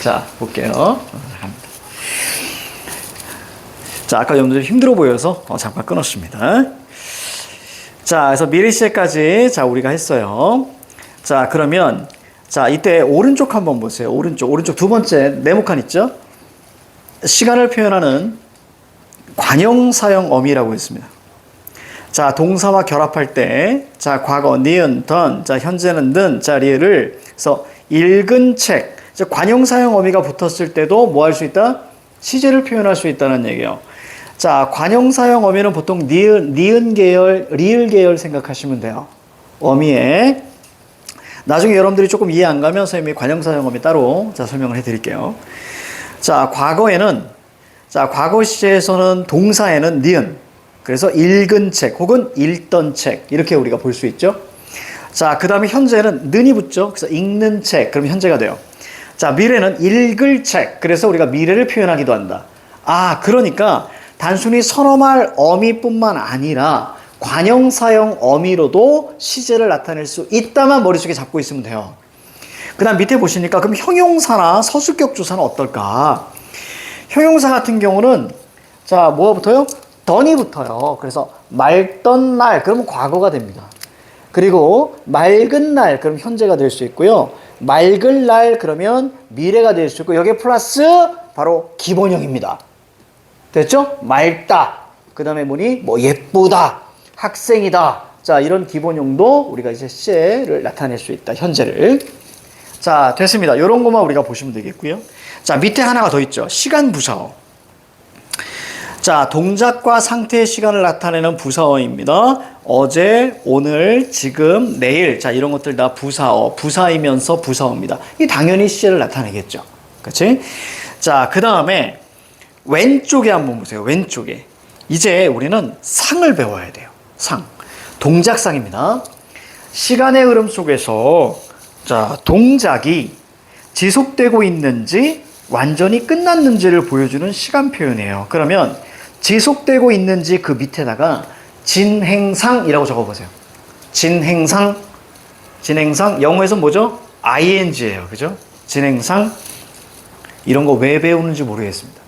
자, 볼게요. 자, 아까 여러분들 힘들어 보여서 잠깐 끊었습니다. 자, 그래서 미래 시제까지 자, 우리가 했어요. 자, 그러면 자, 이때 오른쪽 한번 보세요. 오른쪽 두 번째 네모칸 있죠? 시간을 표현하는 관형사형 어미라고 했습니다. 자, 동사와 결합할 때, 자, 과거, 니은, 던, 자, 현재는 는, 자, 리을을, 그래서 읽은 책, 자, 관형사형 어미가 붙었을 때도 뭐 할 수 있다? 시제를 표현할 수 있다는 얘기예요. 자, 관형사형 어미는 보통 니은 계열, 리을 계열 생각하시면 돼요. 어미에. 나중에 여러분들이 조금 이해 안 가면 선생님이 관형사형 어미 따로 자, 설명을 해 드릴게요. 자, 과거에는, 자, 과거 시제에서는 동사에는 니은, 그래서 읽은 책 혹은 읽던 책 이렇게 우리가 볼 수 있죠. 자, 그 다음에 현재는 는이 붙죠. 그래서 읽는 책, 그럼 현재가 돼요. 자, 미래는 읽을 책, 그래서 우리가 미래를 표현하기도 한다. 아, 그러니까 단순히 선어말 어미뿐만 아니라 관형사형 어미로도 시제를 나타낼 수 있다만 머릿속에 잡고 있으면 돼요. 그 다음 밑에 보시니까 그럼 형용사나 서술격 조사는 어떨까? 형용사 같은 경우는 자, 뭐가 붙어요? 던이 붙어요. 그래서 맑던 날, 그러면 과거가 됩니다. 그리고 맑은 날, 그럼 현재가 될 수 있고요. 맑을 날, 그러면 미래가 될 수 있고, 여기에 플러스 바로 기본형입니다. 됐죠? 맑다. 그 다음에 뭐니? 뭐 예쁘다. 학생이다. 자, 이런 기본형도 우리가 이제 시제를 나타낼 수 있다. 현재를. 자, 됐습니다. 이런 것만 우리가 보시면 되겠고요. 자, 밑에 하나가 더 있죠. 시간 부사어. 자, 동작과 상태의 시간을 나타내는 부사어입니다. 어제, 오늘, 지금, 내일. 자, 이런 것들 다 부사어, 부사이면서 부사어입니다. 이 당연히 시제를 나타내겠죠. 그렇지? 자, 그 다음에 왼쪽에 한번 보세요. 왼쪽에. 이제 우리는 상을 배워야 돼요. 상. 동작상입니다. 시간의 흐름 속에서 자, 동작이 지속되고 있는지 완전히 끝났는지를 보여주는 시간 표현이에요. 그러면 지속되고 있는지 그 밑에다가 진행상이라고 적어보세요. 진행상. 영어에서 뭐죠? ing예요. 그죠? 진행상. 이런 거 왜 배우는지 모르겠습니다.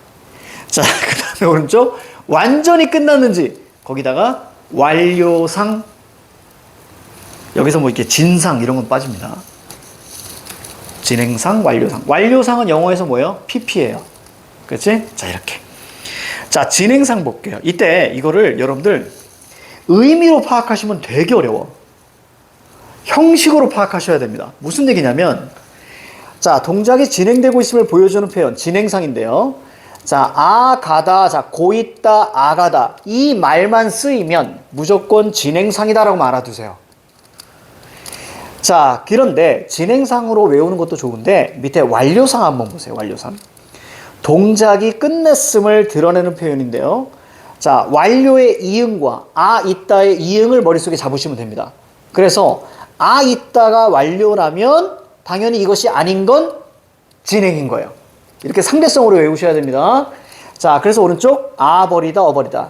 자, 그 다음에 오른쪽. 완전히 끝났는지 거기다가 완료상. 여기서 뭐 이렇게 진상 이런 건 빠집니다. 진행상, 완료상. 완료상은 영어에서 뭐예요? PP예요. 그렇지? 자, 이렇게. 자, 진행상 볼게요. 이때 이거를 여러분들 의미로 파악하시면 되게 어려워. 형식으로 파악하셔야 됩니다. 무슨 얘기냐면, 자, 동작이 진행되고 있음을 보여주는 표현, 진행상인데요. 자, 아, 가다, 자, 고 있다, 아, 가다. 이 말만 쓰이면 무조건 진행상이다라고 알아두세요. 자, 그런데 진행상으로 외우는 것도 좋은데 밑에 완료상 한번 보세요. 완료상. 동작이 끝냈음을 드러내는 표현인데요. 자, 완료의 이응과 아 있다의 이응을 머릿속에 잡으시면 됩니다. 그래서 아 있다가 완료라면 당연히 이것이 아닌 건 진행인 거예요. 이렇게 상대성으로 외우셔야 됩니다. 자, 그래서 오른쪽 아 버리다 어 버리다.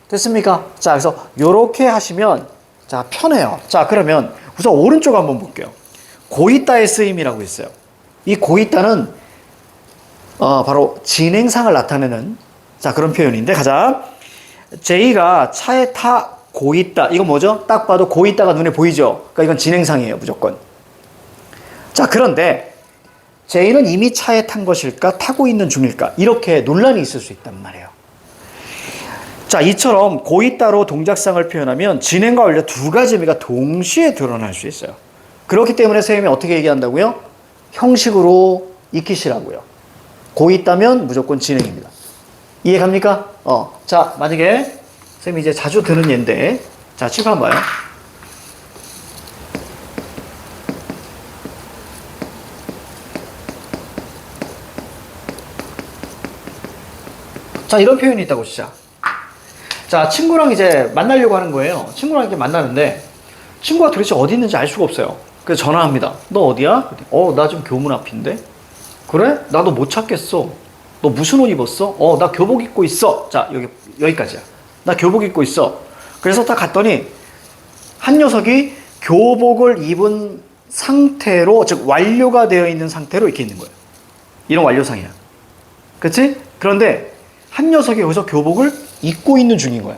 됐습니까? 자, 그래서 요렇게 하시면 자, 편해요. 자, 그러면 우선 오른쪽 한번 볼게요. 고있다의 쓰임이라고 있어요. 이 고있다는 바로 진행상을 나타내는 자, 그런 표현인데 가자. 제이가 차에 타 고있다. 이건 뭐죠? 딱 봐도 고있다가 눈에 보이죠? 그러니까 이건 진행상이에요. 무조건. 자, 그런데 제이는 이미 차에 탄 것일까? 타고 있는 중일까? 이렇게 논란이 있을 수 있단 말이에요. 자, 이처럼 고있다로 동작상을 표현하면 진행과 완료 두 가지 의미가 동시에 드러날 수 있어요. 그렇기 때문에 선생님이 어떻게 얘기한다고요? 형식으로 익히시라고요. 고있다면 무조건 진행입니다. 이해 갑니까? 자, 만약에 선생님이 이제 자주 드는 예인데, 자, 칠판 봐요. 자, 이런 표현이 있다고 진짜. 자, 친구랑 이제 만나려고 하는 거예요. 친구랑 이렇게 만나는데 친구가 도대체 어디 있는지 알 수가 없어요. 그래서 전화합니다. 너 어디야? 나 지금 교문 앞인데. 그래? 나도 못 찾겠어. 너 무슨 옷 입었어? 나 교복 입고 있어. 자, 여기까지야. 나 교복 입고 있어. 그래서 딱 갔더니 한 녀석이 교복을 입은 상태로, 즉 완료가 되어 있는 상태로 이렇게 있는 거예요. 이런 완료상이야. 그치? 그런데 한 녀석이 여기서 교복을 입고 있는 중인 거야.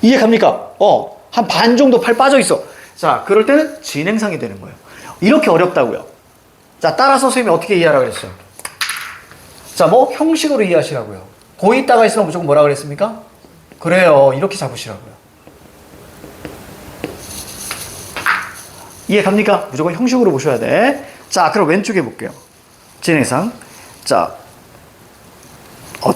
이해 갑니까? 한 반 정도 팔 빠져 있어. 자, 그럴 때는 진행상이 되는 거예요. 이렇게 어렵다고요. 자, 따라서 선생님이 어떻게 이해하라 그랬어요? 자, 뭐 형식으로 이해하시라고요. 고이 있다가 있으면 무조건 뭐라 그랬습니까? 그래요. 이렇게 잡으시라고요. 이해 갑니까? 무조건 형식으로 보셔야 돼. 자, 그럼 왼쪽에 볼게요. 진행상. 자,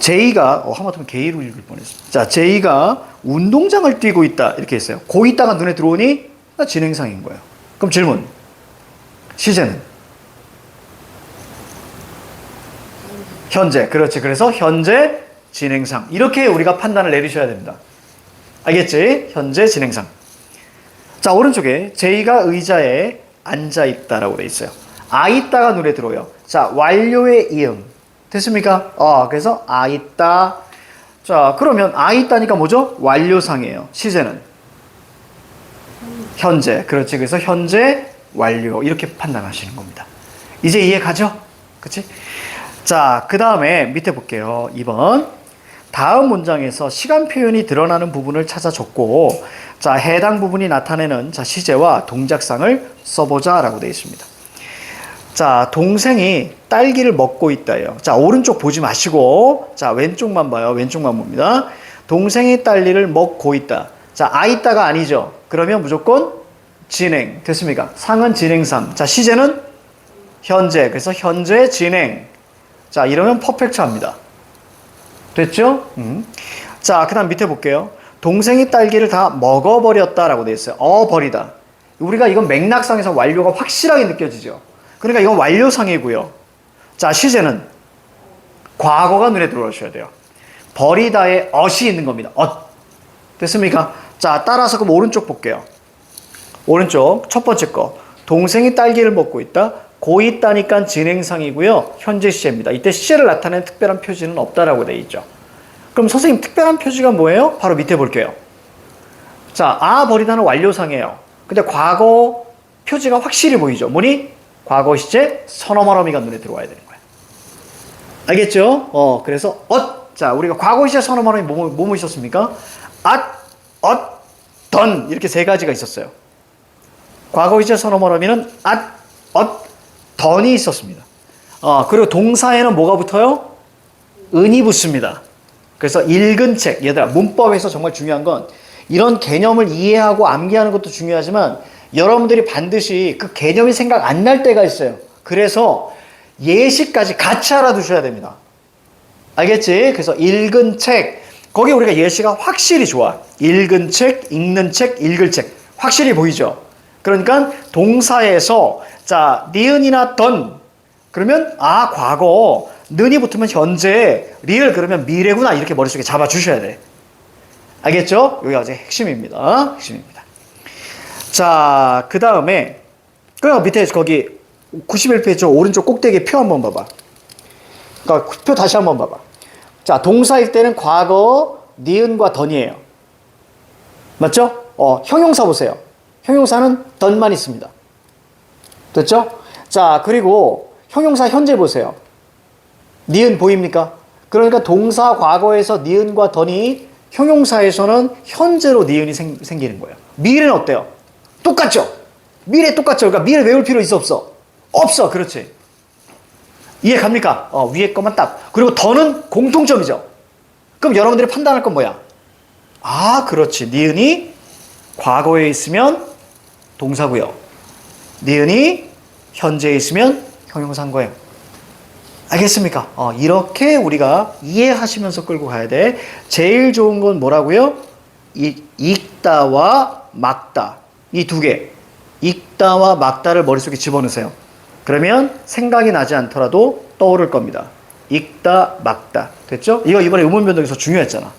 제이가 하마터면 게이로 읽을 뻔했어. 자, 제이가 운동장을 뛰고 있다 이렇게 했어요. 고 있다가 눈에 들어오니 진행상인 거예요. 그럼 질문. 시제는? 현재. 그렇지. 그래서 현재 진행상. 이렇게 우리가 판단을 내리셔야 됩니다. 알겠지? 현재 진행상. 자, 오른쪽에 제이가 의자에 앉아 있다라고 돼 있어요. 있다가 눈에 들어요. 자, 완료의 이응. 됐습니까? 그래서 있다. 자, 그러면 있다니까 뭐죠? 완료상이에요. 시제는? 현재. 그렇지. 그래서 현재 완료. 이렇게 판단하시는 겁니다. 이제 이해 가죠? 그치? 자, 그 다음에 밑에 볼게요. 2번. 다음 문장에서 시간 표현이 드러나는 부분을 찾아 적고, 자, 해당 부분이 나타내는 시제와 동작상을 써보자 라고 되어 있습니다. 자, 동생이 딸기를 먹고 있다예요. 자, 오른쪽 보지 마시고, 자, 왼쪽만 봐요. 왼쪽만 봅니다. 동생이 딸기를 먹고 있다. 자, 있다가 아니죠. 그러면 무조건 진행. 됐습니까? 상은 진행상. 자, 시제는 현재. 그래서 현재 진행. 자, 이러면 퍼펙트합니다. 됐죠? 자, 그 다음 밑에 볼게요. 동생이 딸기를 다 먹어버렸다라고 되어 있어요. 버리다. 우리가 이건 맥락상에서 완료가 확실하게 느껴지죠. 그러니까 이건 완료상이고요. 자, 시제는 과거가 눈에 들어오셔야 돼요. 버리다에 엇이 있는 겁니다. 됐습니까? 자, 따라서 그럼 오른쪽 볼게요. 오른쪽 첫 번째 거. 동생이 딸기를 먹고 있다. 고 있다니까 진행상이고요. 현재 시제입니다. 이때 시제를 나타내는 특별한 표지는 없다라고 되어 있죠. 그럼 선생님 특별한 표지가 뭐예요? 바로 밑에 볼게요. 자, 버리다는 완료상이에요. 근데 과거 표지가 확실히 보이죠. 뭐니? 과거 시제 선어머러미가 눈에 들어와야 되는 거야. 알겠죠? 그래서 자, 우리가 과거 시제 선어머러미 뭐뭐 있었습니까? 던 이렇게 세 가지가 있었어요. 과거 시제 선어머러미는 던이 있었습니다. 그리고 동사에는 뭐가 붙어요? 은이 붙습니다. 그래서 읽은 책, 얘들아, 문법에서 정말 중요한 건 이런 개념을 이해하고 암기하는 것도 중요하지만 여러분들이 반드시 그 개념이 생각 안 날 때가 있어요. 그래서 예시까지 같이 알아두셔야 됩니다. 알겠지? 그래서 읽은 책, 거기 우리가 예시가 확실히 좋아. 읽은 책, 읽는 책, 읽을 책. 확실히 보이죠? 그러니까 동사에서 자, 니은이나 던 그러면 과거, 는이 붙으면 현재, 리을 그러면 미래구나 이렇게 머릿속에 잡아주셔야 돼. 알겠죠? 여기가 이제 핵심입니다. 핵심입니다. 자, 그 다음에 그럼 밑에 거기 91페이지 오른쪽 꼭대기 표 한번 봐봐. 그러니까 표 다시 한번 봐봐. 자, 동사일 때는 과거, 니은과 던이에요. 맞죠? 형용사 보세요. 형용사는 던만 있습니다. 됐죠? 자, 그리고 형용사 현재 보세요. 니은 보입니까? 그러니까 동사 과거에서 니은과 던이 형용사에서는 현재로 니은이 생기는 거예요. 미래는 어때요? 똑같죠? 미래 똑같죠? 그러니까 미래 외울 필요 있어 없어? 없어. 그렇지. 이해 갑니까? 위에 것만 딱. 그리고 던은 공통점이죠. 그럼 여러분들이 판단할 건 뭐야? 그렇지. 니은이 과거에 있으면 동사고요. 니은이 현재에 있으면 형용사인 거예요. 알겠습니까? 이렇게 우리가 이해하시면서 끌고 가야 돼. 제일 좋은 건 뭐라고요? 읽다와 막다. 이 두 개. 읽다와 막다를 머릿속에 집어넣으세요. 그러면 생각이 나지 않더라도 떠오를 겁니다. 읽다, 막다. 됐죠? 이거 이번에 음원 변동에서 중요했잖아.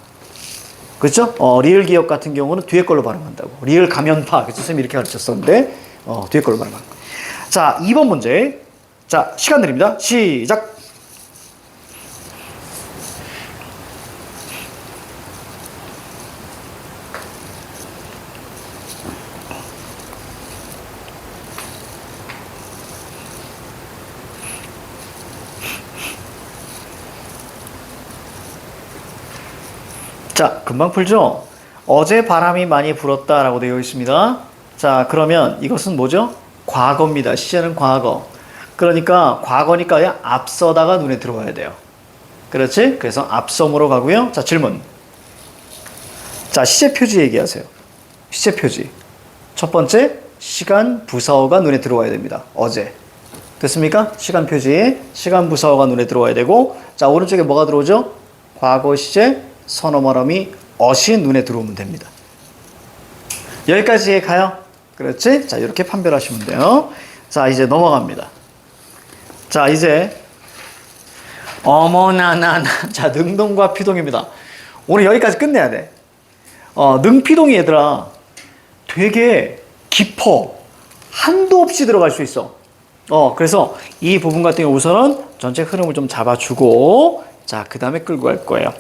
그렇죠? 리을 기억 같은 경우는 뒤에 걸로 발음한다고. 리을 가면파. 그래서 선생님이 이렇게 가르쳤었는데, 뒤에 걸로 발음하는 거예요. 자, 2번 문제. 자, 시간 드립니다. 시작. 자, 금방 풀죠? 어제 바람이 많이 불었다라고 되어 있습니다. 자, 그러면 이것은 뭐죠? 과거입니다. 시제는 과거. 그러니까 과거니까 앞서다가 눈에 들어와야 돼요. 그렇지? 그래서 앞섬으로 가고요. 자, 질문. 자, 시제 표지 얘기하세요. 시제 표지. 첫 번째, 시간 부사어가 눈에 들어와야 됩니다. 어제. 됐습니까? 시간 표지, 시간 부사어가 눈에 들어와야 되고, 자, 오른쪽에 뭐가 들어오죠? 과거 시제, 선어 말음이 어시 눈에 들어오면 됩니다. 여기까지 가요. 그렇지? 자, 이렇게 판별하시면 돼요. 자, 이제 넘어갑니다. 자, 이제 어머나나나. 자, 능동과 피동입니다. 오늘 여기까지 끝내야 돼. 능피동이 얘들아 되게 깊어. 한도 없이 들어갈 수 있어. 그래서 이 부분 같은 경우 우선은 전체 흐름을 좀 잡아주고, 자, 그 다음에 끌고 갈 거예요.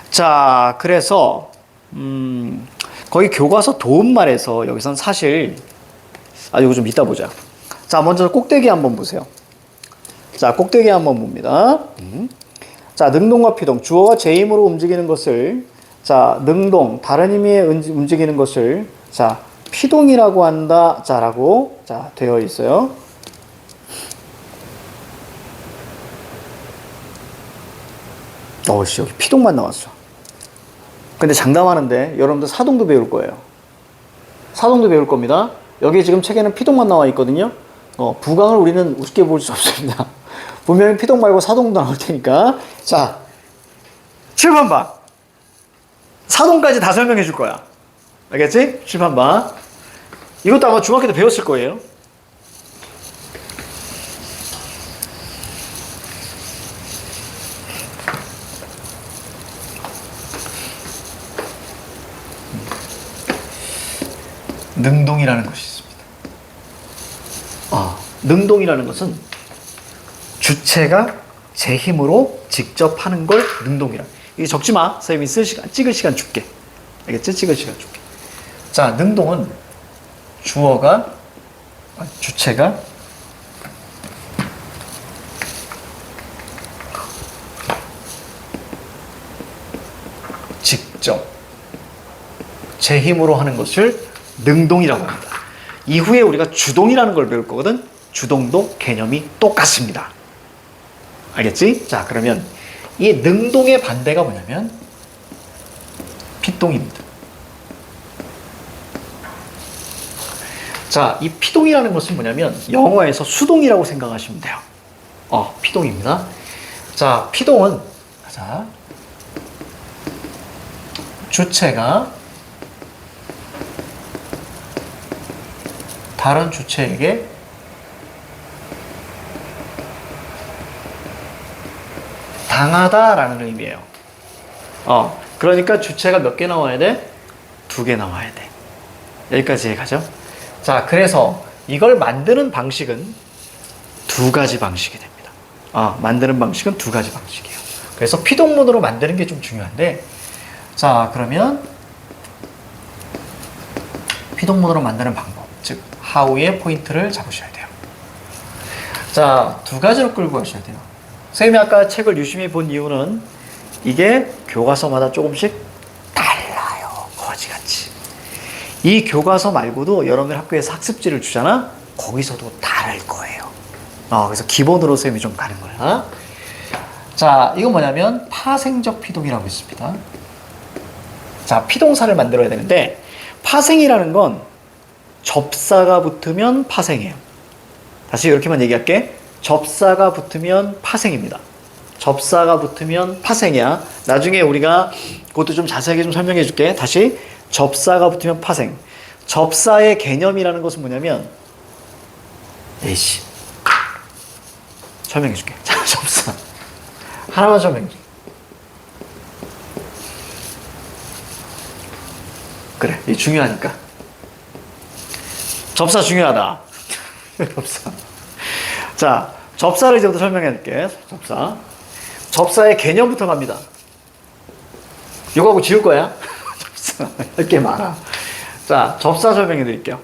자, 그래서 거기 교과서 도움말에서 여기선 사실 이거 좀 이따 보자. 자, 먼저 꼭대기 한번 보세요. 자, 꼭대기 한번 봅니다. 자, 능동과 피동, 주어가 제 힘으로 움직이는 것을, 자, 능동, 다른 힘에 움직이는 것을, 자, 피동이라고 한다. 자, 라고, 자, 되어 있어요. 여기 피동만 나왔어. 근데 장담하는데 여러분들 사동도 배울 거예요. 사동도 배울 겁니다. 여기 지금 책에는 피동만 나와 있거든요. 부강을 우리는 우습게 볼 수 없습니다. 분명히 피동 말고 사동도 나올 테니까. 자, 7번 봐. 사동까지 다 설명해 줄 거야. 알겠지? 7번 봐. 이것도 아마 중학교 때 배웠을 거예요. 능동이라는 것이 있습니다. 능동이라는 것은 주체가 제 힘으로 직접 하는 걸 능동이라. 이게 적지 마. 선생님이 찍을 시간 줄게. 알겠지? 찍을 시간 줄게. 자, 능동은 주체가 직접 제 힘으로 하는 것을 능동이라고 합니다. 이후에 우리가 주동이라는 걸 배울 거거든. 주동도 개념이 똑같습니다. 알겠지? 자, 그러면 이 능동의 반대가 뭐냐면 피동입니다. 자, 이 피동이라는 것은 뭐냐면 영어에서 수동이라고 생각하시면 돼요. 피동입니다. 자, 피동은, 자, 주체가 다른 주체에게 당하다라는 의미예요. 그러니까 주체가 몇 개 나와야 돼? 2개 나와야 돼. 여기까지 가죠. 자, 그래서 이걸 만드는 방식은 2가지 방식이 됩니다. 만드는 방식은 2가지 방식이에요. 그래서 피동문으로 만드는 게 좀 중요한데, 자, 그러면 피동문으로 만드는 방법, 즉 how의 포인트를 잡으셔야 돼요. 자, 2가지로 끌고 가셔야 돼요. 선생님이 아까 책을 유심히 본 이유는 이게 교과서마다 조금씩 달라요. 거지같이. 이 교과서 말고도 여러분들 학교에서 학습지를 주잖아? 거기서도 다를 거예요. 그래서 기본으로 선생님이 좀 가는 거야. 자, 이건 뭐냐면 파생적 피동이라고 있습니다. 자, 피동사를 만들어야 되는데 파생이라는 건 접사가 붙으면 파생이에요. 다시 이렇게만 얘기할게. 접사가 붙으면 파생입니다. 접사가 붙으면 파생이야. 나중에 우리가 그것도 좀 자세하게 좀 설명해 줄게. 다시 접사가 붙으면 파생. 접사의 개념이라는 것은 뭐냐면 설명해 줄게. 자, 접사 하나만 설명해 줄게. 그래, 이게 중요하니까. 접사 중요하다. 접사. 자, 접사를 이제부터 설명해 줄게. 접사의 개념부터 갑니다. 이거하고 지울 거야. 접사. 할 게 많아. 자, 접사 설명해 드릴게요.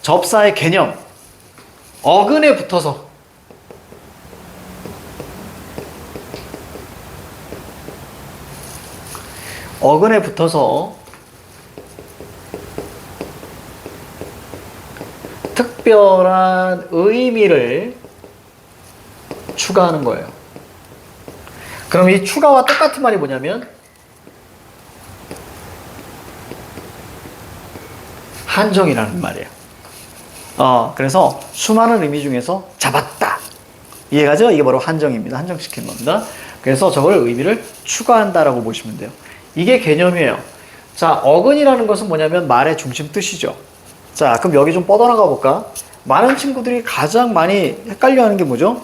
접사의 개념. 어근에 붙어서. 어근에 붙어서 특별한 의미를 추가하는 거예요. 그럼 이 추가와 똑같은 말이 뭐냐면 한정이라는 말이에요. 그래서 수많은 의미 중에서 잡았다. 이해가죠? 이게 바로 한정입니다. 한정시킨 겁니다. 그래서 저걸 의미를 추가한다라고 보시면 돼요. 이게 개념이에요. 자, 어근이라는 것은 뭐냐면 말의 중심 뜻이죠. 자, 그럼 여기 좀 뻗어나가 볼까? 많은 친구들이 가장 많이 헷갈려 하는 게 뭐죠?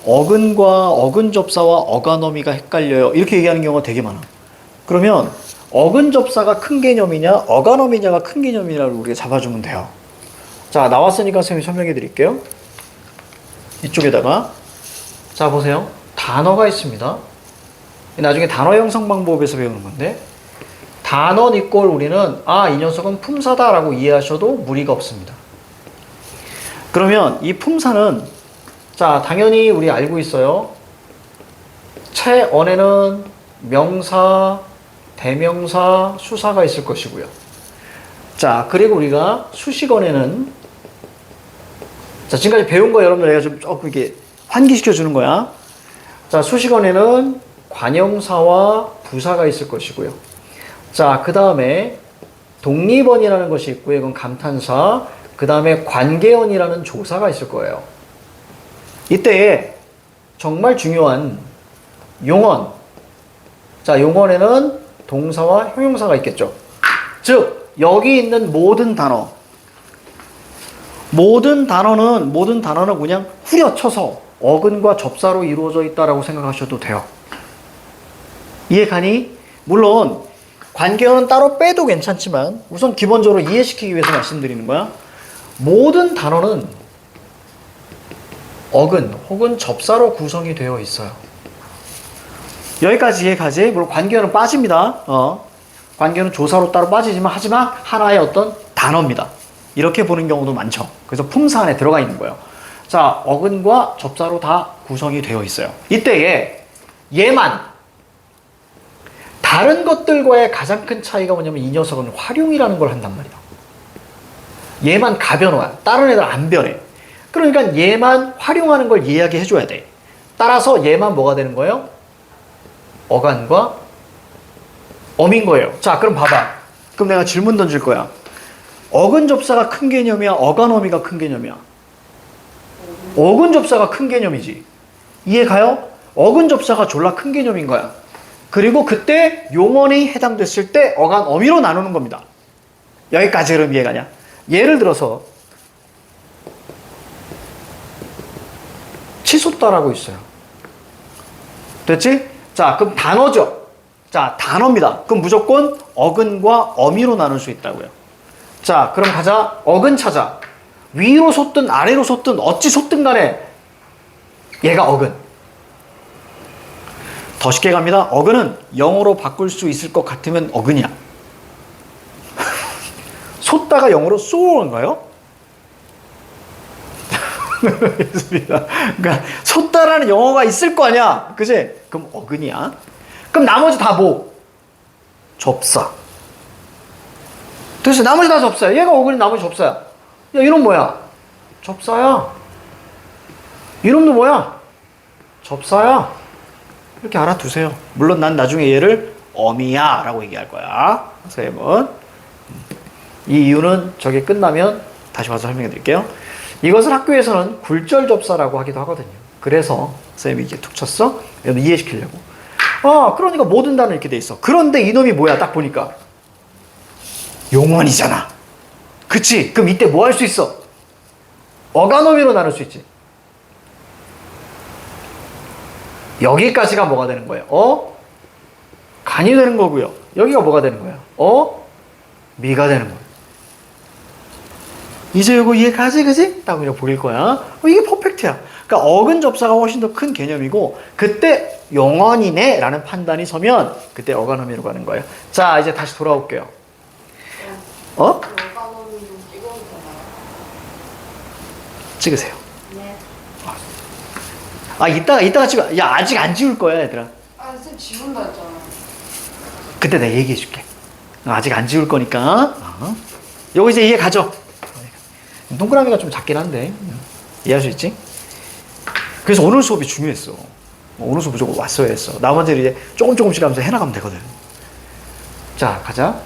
어근과 어근접사와 어간어미가 헷갈려요. 이렇게 얘기하는 경우가 되게 많아. 그러면 어근접사가 큰 개념이냐, 어간어미냐가 큰 개념이라고 우리가 잡아주면 돼요. 자, 나왔으니까 선생님이 설명해 드릴게요. 이쪽에다가 자, 보세요. 단어가 있습니다. 나중에 단어 형성 방법에서 배우는 건데 단어 이꼴 우리는 이 녀석은 품사다라고 이해하셔도 무리가 없습니다. 그러면 이 품사는 자, 당연히 우리 알고 있어요. 체언에는 명사, 대명사, 수사가 있을 것이고요. 자, 그리고 우리가 수식어에는 자, 지금까지 배운 거 여러분들 내가 좀 조금 이렇게 환기시켜 주는 거야. 자, 수식어에는 관형사와 부사가 있을 것이고요. 자, 그 다음에 독립언이라는 것이 있고요. 이건 감탄사. 그 다음에 관계언이라는 조사가 있을 거예요. 이때에 정말 중요한 용언. 자, 용언에는 동사와 형용사가 있겠죠. 즉, 여기 있는 모든 단어는 그냥 후려쳐서 어근과 접사로 이루어져 있다라고 생각하셔도 돼요. 이해가니? 물론 관계어는 따로 빼도 괜찮지만 우선 기본적으로 이해시키기 위해서 말씀드리는 거야. 모든 단어는 어근 혹은 접사로 구성이 되어 있어요. 여기까지 이해가지? 물론 관계어는 빠집니다. 관계어는 조사로 따로 빠지지만 하지만 하나의 어떤 단어입니다. 이렇게 보는 경우도 많죠. 그래서 품사 안에 들어가 있는 거예요. 자, 어근과 접사로 다 구성이 되어 있어요. 이때에 얘만 다른 것들과의 가장 큰 차이가 뭐냐면 이 녀석은 활용이라는 걸 한단 말이야. 얘만 가변화야. 다른 애들 안 변해. 그러니까 얘만 활용하는 걸 이야기해 줘야 돼. 따라서 얘만 뭐가 되는 거예요? 어간과 어민 거예요. 자, 그럼 봐봐. 그럼 내가 질문 던질 거야. 어근 접사가 큰 개념이야? 어간 어미가 큰 개념이야? 어근 접사가 큰 개념이지. 이해 가요? 어근 접사가 졸라 큰 개념인 거야. 그리고 그때 용언이 해당됐을 때 어간 어미로 나누는 겁니다. 여기까지 그럼 이해가냐? 예를 들어서 치솟다라고 있어요. 됐지? 자, 그럼 단어죠. 자, 단어입니다. 그럼 무조건 어근과 어미로 나눌 수 있다고요. 자, 그럼 가자. 어근 찾아. 위로 솟든 아래로 솟든 어찌 솟든 간에 얘가 어근. 더 쉽게 갑니다. 어근은 영어로 바꿀 수 있을 것 같으면 어근이야. 솟다가 영어로 soar인가요? 그러니까 솟다라는 영어가 있을 거 아니야. 그치? 그럼 어근이야. 그럼 나머지 다 뭐? 접사. 됐어. 나머지 다 접사야. 얘가 어근이 나머지 접사야. 야, 이놈 뭐야? 접사야. 이놈도 뭐야? 접사야. 이렇게 알아두세요. 물론 난 나중에 얘를 어미야 라고 얘기할 거야. 선생님은. 이 이유는 저게 끝나면 다시 와서 설명해 드릴게요. 이것을 학교에서는 굴절 접사라고 하기도 하거든요. 그래서 선생님이 이렇게 툭 쳤어? 여러분 이해시키려고. 그러니까 모든 단어 이렇게 돼 있어. 그런데 이놈이 뭐야? 딱 보니까 용언이잖아. 그치? 그럼 이때 뭐 할 수 있어? 어간어미로 나눌 수 있지. 여기까지가 뭐가 되는 거예요? 간이 되는 거고요. 여기가 뭐가 되는 거예요? 미가 되는 거예요. 이제 이거 이해가지, 그지? 딱 그냥 보일 거야. 이게 퍼펙트야. 그러니까 어근 접사가 훨씬 더 큰 개념이고 그때 용언이네 라는 판단이 서면 그때 어간어미로 가는 거예요. 자, 이제 다시 돌아올게요. 찍으세요. 네. 이따가 찍어. 야, 아직 안 지울 거야, 얘들아. 선생님 지운다 했잖아. 그때 내가 얘기해 줄게. 아직 안 지울 거니까. 요거 이제 이해 가죠? 동그라미가 좀 작긴 한데 이해할 수 있지? 그래서 오늘 수업이 중요했어. 오늘 수업 무조건 왔어야 했어. 나머지를 이제 조금씩 하면서 해나가면 되거든. 자, 가자.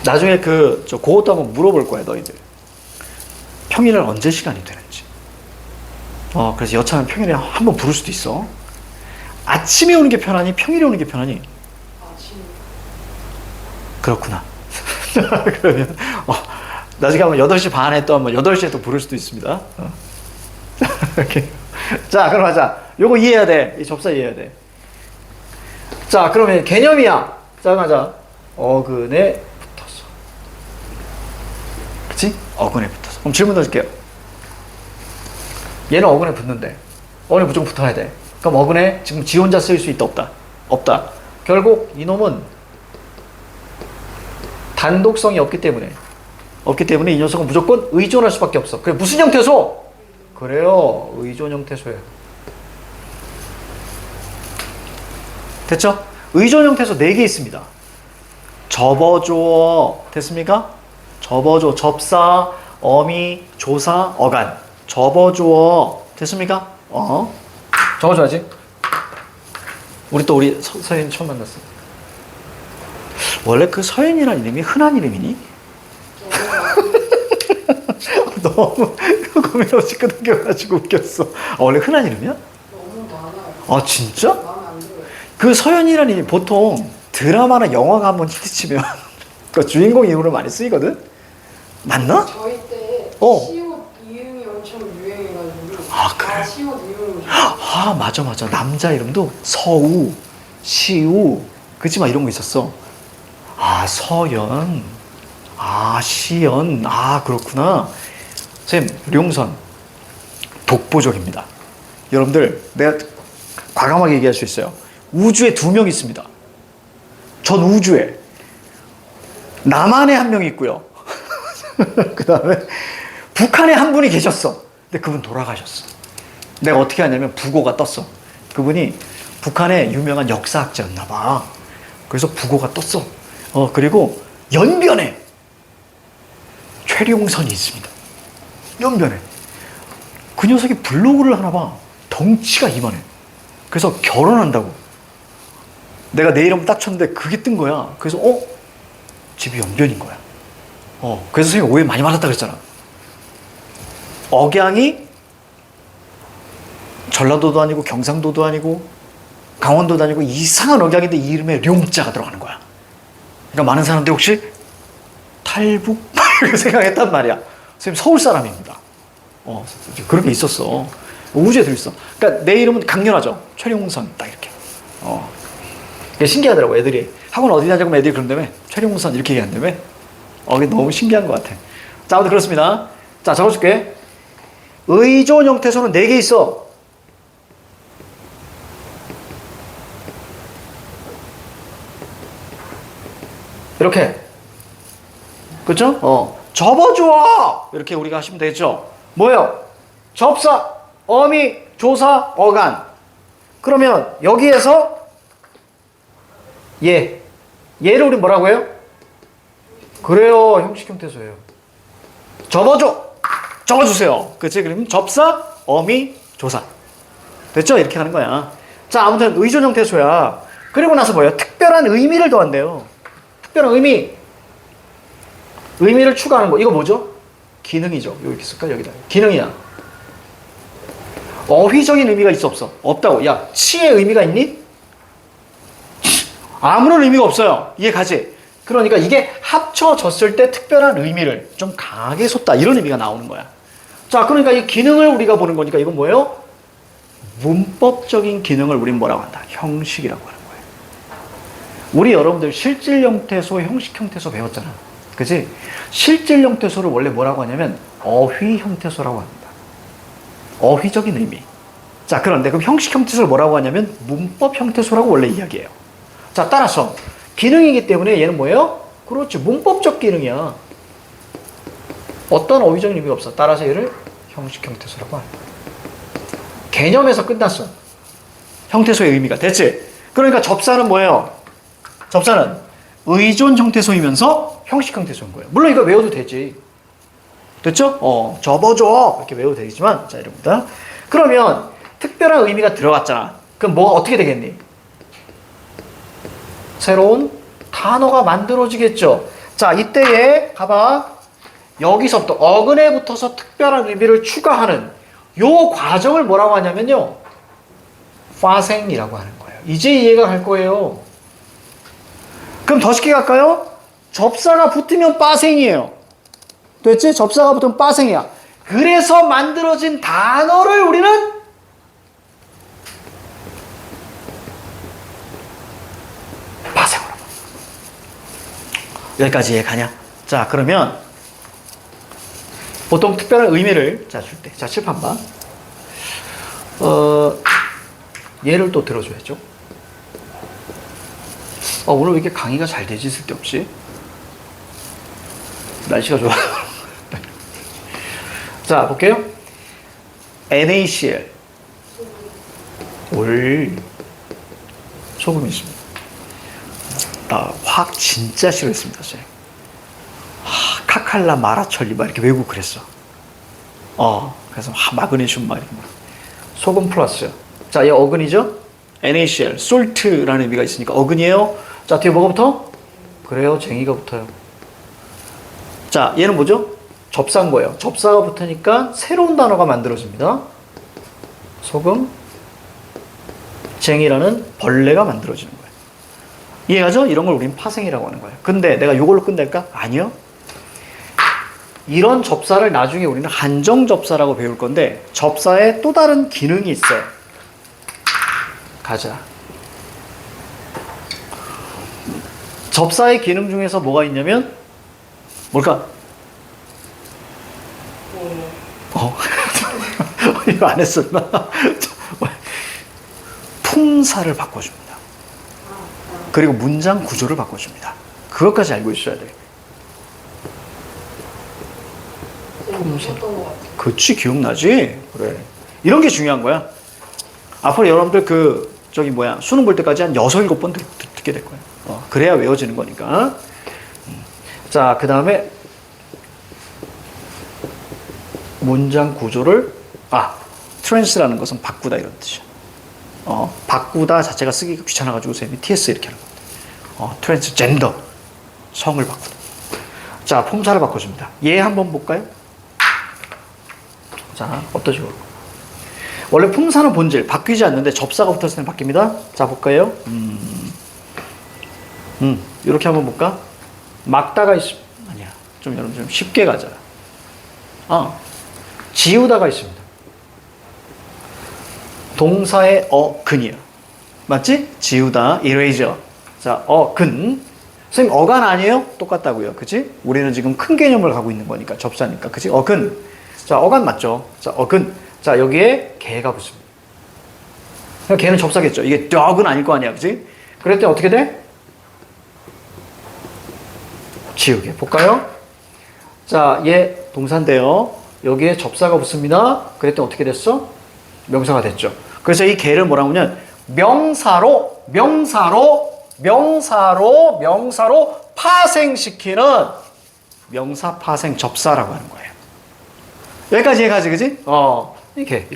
나중에 그것도 한번 물어볼 거야, 너희들. 평일날 언제 시간이 되는지. 그래서 여차하면 평일에 한번 부를 수도 있어. 아침에 오는 게 편하니, 평일에 오는 게 편하니? 아침. 그렇구나. 그러면, 나중에 한번 8시 반에 또 한번 8시에 또 부를 수도 있습니다. 이렇게. 자, 그럼 하자. 요거 이해해야 돼. 이 접사 이해해야 돼. 자, 그러면 개념이야. 자, 가자. 어근에 붙어서. 그치? 어근에 붙어서. 그럼 질문 던질게요. 얘는 어근에 붙는데. 어근에 무조건 붙어야 돼. 그럼 어근에 지금 지 혼자 쓸 수 있다, 없다? 없다. 결국 이놈은 단독성이 없기 때문에 이 녀석은 무조건 의존할 수밖에 없어. 그래, 무슨 형태소? 그래요, 의존 형태소예요. 됐죠? 의존 형태소 4개 있습니다. 접어주어, 됐습니까? 접어주어, 접사, 어미, 조사, 어간. 접어주어, 됐습니까? 적어줘야지. 우리 서현이 처음 만났어. 원래 그 서현이라는 이름이 흔한 이름이니? 너무 고민 없이 끄덕여가지고 웃겼어. 원래 흔한 이름이야? 너무 많아요. 진짜? 마음에 안 들어요. 그 서현이라는 이름이 보통 드라마나 영화가 한번 히트치면 그 주인공 이름으로 많이 쓰이거든? 맞나? 저희 때 시옷 이응이 엄청 유행해가지고 그래? 시옷 이응 맞아. 남자 이름도 서우, 시우, 그치? 막 이런 거 있었어. 서연, 시연, 그렇구나. 선생님, 룡선, 독보적입니다. 여러분들, 내가 과감하게 얘기할 수 있어요. 우주에 2명 있습니다. 전 우주에. 남한에 1명 있고요. 그 다음에 북한에 1분이 계셨어. 근데 그분 돌아가셨어. 내가 어떻게 하냐면 부고가 떴어. 그분이 북한의 유명한 역사학자였나 봐. 그래서 부고가 떴어. 그리고 연변에 최룡선이 있습니다. 연변에. 그 녀석이 블로그를 하나 봐. 덩치가 이만해. 그래서 결혼한다고. 내가 내 이름 딱 쳤는데 그게 뜬 거야. 그래서 집이 연변인 거야. 그래서 선생님 오해 많이 받았다 그랬잖아. 억양이 전라도도 아니고 경상도도 아니고 강원도도 아니고 이상한 억양인데 이 이름에 룡자가 들어가는 거야. 그러니까 많은 사람들이 혹시 탈북? 이렇게 생각했단 말이야. 선생님 서울 사람입니다. 그런 게 있었어. 우주에 들어있어. 그러니까 내 이름은 강렬하죠. 최룡선 딱 이렇게. 이게 신기하더라고. 애들이 학원 어디 다니고 애들이 그런다며. 최룡선 이렇게 얘기한다며. 이게 너무 신기한 것 같아. 자, 아무튼 그렇습니다. 자, 적어줄게. 의존 형태소는 4개 있어. 이렇게. 그쵸? 접어주어! 이렇게 우리가 하시면 되겠죠? 뭐예요? 접사, 어미, 조사, 어간. 그러면 여기에서 얘를 우리 뭐라고 해요? 그래요, 형식 형태소예요. 적어주세요. 그치? 그러면 접사, 어미, 조사. 됐죠? 이렇게 하는 거야. 자, 아무튼 의존 형태소야. 그리고 나서 뭐예요? 특별한 의미를 더한대요. 특별한 의미를 추가하는 거. 이거 뭐죠? 기능이죠. 여기 있을까? 여기다. 기능이야. 어휘적인 의미가 있어, 없어? 없다고. 야, 치의 의미가 있니? 아무런 의미가 없어요. 이해 가지? 그러니까 이게 합쳐졌을 때 특별한 의미를 좀 강하게 쏟다. 이런 의미가 나오는 거야. 자, 그러니까 이 기능을 우리가 보는 거니까 이건 뭐예요? 문법적인 기능을 우린 뭐라고 한다? 형식이라고 하는 거예요. 우리 여러분들 실질 형태소, 형식 형태소 배웠잖아. 그치? 실질 형태소를 원래 뭐라고 하냐면 어휘 형태소라고 합니다. 어휘적인 의미. 자, 그런데 그럼 형식 형태소를 뭐라고 하냐면 문법 형태소라고 원래 이야기해요. 자, 따라서 기능이기 때문에 얘는 뭐예요? 그렇지, 문법적 기능이야. 어떤 어휘적인 의미가 없어. 따라서 얘를 형식 형태소라고 합니다. 개념에서 끝났어. 형태소의 의미가. 됐지? 그러니까 접사는 뭐예요? 접사는 의존 형태소이면서 형식 형태소인 거예요. 물론 이거 외워도 되지. 됐죠? 접어줘. 이렇게 외워도 되겠지만, 자, 이럽니다. 그러면 특별한 의미가 들어갔잖아. 그럼 뭐가 어떻게 되겠니? 새로운 단어가 만들어지겠죠. 자, 이때에 가봐. 여기서부터 어근에 붙어서 특별한 의미를 추가하는 요 과정을 뭐라고 하냐면요. 파생이라고 하는 거예요. 이제 이해가 갈 거예요. 그럼 더 쉽게 갈까요? 접사가 붙으면 파생이에요. 됐지? 접사가 붙으면 파생이야. 그래서 만들어진 단어를 우리는 파생으로. 여기까지 이해 가냐? 자, 그러면 보통 특별한 의미를 줄 때. 자, 칠판 봐. 예를 또 들어줘야죠. 오늘 왜 이렇게 강의가 잘 되지? 쓸데없이. 날씨가 좋아. 자, 볼게요. NaCl. 올. 소금이 있습니다. 나 화학 진짜 싫어했습니다, 쟤. 카칼라 마라철리 막 이렇게 외우고 그랬어. 그래서 마그네슘 막 이렇게. 소금 플러스. 자, 얘 어근이죠? NaCl, salt라는 의미가 있으니까 어근이에요. 자, 뒤에 뭐가 붙어? 그래요, 쟁이가 붙어요. 자, 얘는 뭐죠? 접사인 거예요. 접사가 붙으니까 새로운 단어가 만들어집니다. 소금, 쟁이라는 벌레가 만들어지는 거예요. 이해가죠? 이런 걸 우리는 파생이라고 하는 거예요. 근데 내가 이걸로 끝낼까? 아니요. 이런 접사를 나중에 우리는 한정 접사라고 배울 건데 접사에 또 다른 기능이 있어요. 가자. 접사의 기능 중에서 뭐가 있냐면 뭘까? 이거 안 했었나? 품사를 바꿔줍니다. 그리고 문장 구조를 바꿔줍니다. 그것까지 알고 있어야 돼. 품사. 그치, 기억나지? 그래. 이런 게 중요한 거야. 앞으로 여러분들 수능 볼 때까지 한 6, 7번 듣게 될 거야. 그래야 외워지는 거니까. 자, 그 다음에 문장 구조를 트랜스라는 것은 바꾸다 이런 뜻이야. 바꾸다 자체가 쓰기가 귀찮아가지고 쌤이 TS 이렇게 하는 겁니다. 트랜스젠더 성을 바꾸다. 자, 품사를 바꿔줍니다. 얘 한번 볼까요? 자, 어떤 식으로? 원래 품사는 본질 바뀌지 않는데 접사가 붙었을 때 바뀝니다. 자, 볼까요? 이렇게 한번 볼까? 막다가 아니야. 여러분 좀 쉽게 가자. 지우다가 있습니다. 동사의 어근이야. 맞지? 지우다, erasure. 자, 어근. 선생님, 어간 아니에요? 똑같다고요. 그치? 우리는 지금 큰 개념을 가고 있는 거니까, 접사니까. 그치? 어근. 자, 어간 맞죠? 자, 어근. 자, 여기에 개가 붙습니다. 그러니까 개는 접사겠죠. 이게 dog은 아닐 거 아니야. 그치? 그럴 때 어떻게 돼? 지우개. 볼까요? 자, 얘 동사인데요. 여기에 접사가 붙습니다. 그랬더니 어떻게 됐어? 명사가 됐죠. 그래서 이 개를 뭐라고 하냐면 명사로 파생시키는 명사 파생 접사라고 하는 거예요. 여기까지 이해가지, 그지? 이렇게.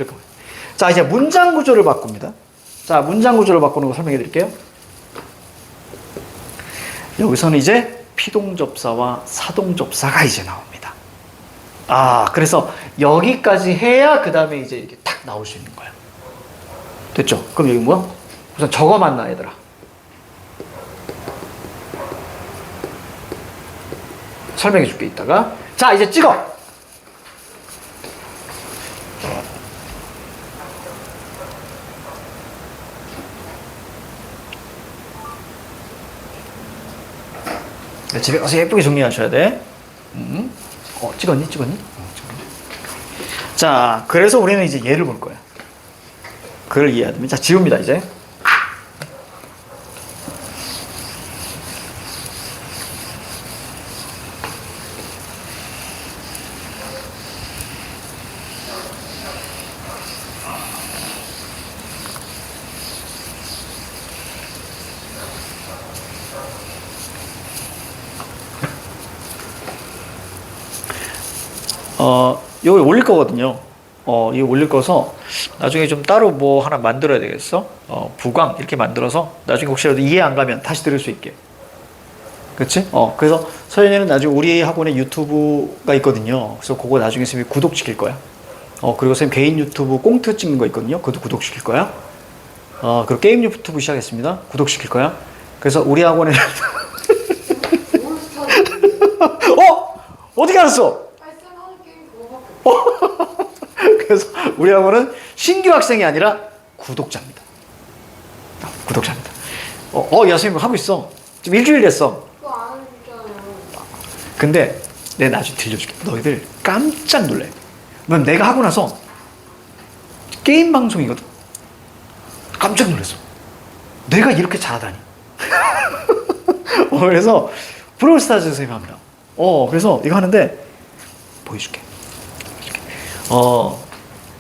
자, 이제 문장 구조를 바꿉니다. 자, 문장 구조를 바꾸는 거 설명해 드릴게요. 여기서는 이제 피동접사와 사동접사가 이제 나옵니다. 그래서 여기까지 해야 그 다음에 이제 이렇게 탁 나올 수 있는 거야. 됐죠? 그럼 여기 뭐야? 우선 저거 만나, 얘들아. 설명해 줄게, 이따가. 자, 이제 찍어! 집에 가서 예쁘게 정리하셔야 돼. 찍었니? 자, 그래서 우리는 이제 얘를 볼 거야. 그걸 이해하면. 자, 지웁니다, 이제. 이거 올릴 거거든요. 이거 올릴 거서 나중에 좀 따로 뭐 하나 만들어야 되겠어. 부광 이렇게 만들어서 나중에 혹시라도 이해 안 가면 다시 들을 수 있게. 그렇지? 그래서 서연이는 나중에 우리 학원에 유튜브가 있거든요. 그래서 그거 나중에 선생님이 구독시킬 거야. 그리고 선생님 개인 유튜브 꽁트 찍는 거 있거든요. 그것도 구독시킬 거야. 그리고 게임 유튜브 시작했습니다. 구독시킬 거야. 그래서 우리 학원에 어떻게 알았어? 발생하는 게임 그거밖에 그래서 우리 학원은 신규 학생이 아니라 구독자입니다. 구독자입니다. 야, 선생님 하고 있어. 지금 일주일 됐어. 그거 안 해주잖아요. 근데 내가 나중에 들려줄게. 너희들 깜짝 놀래. 넌 내가 하고 나서 게임 방송이거든. 깜짝 놀랐어. 내가 이렇게 잘하다니. 그래서 브롤스타즈 선생님 합니다. 그래서 이거 하는데 보여줄게.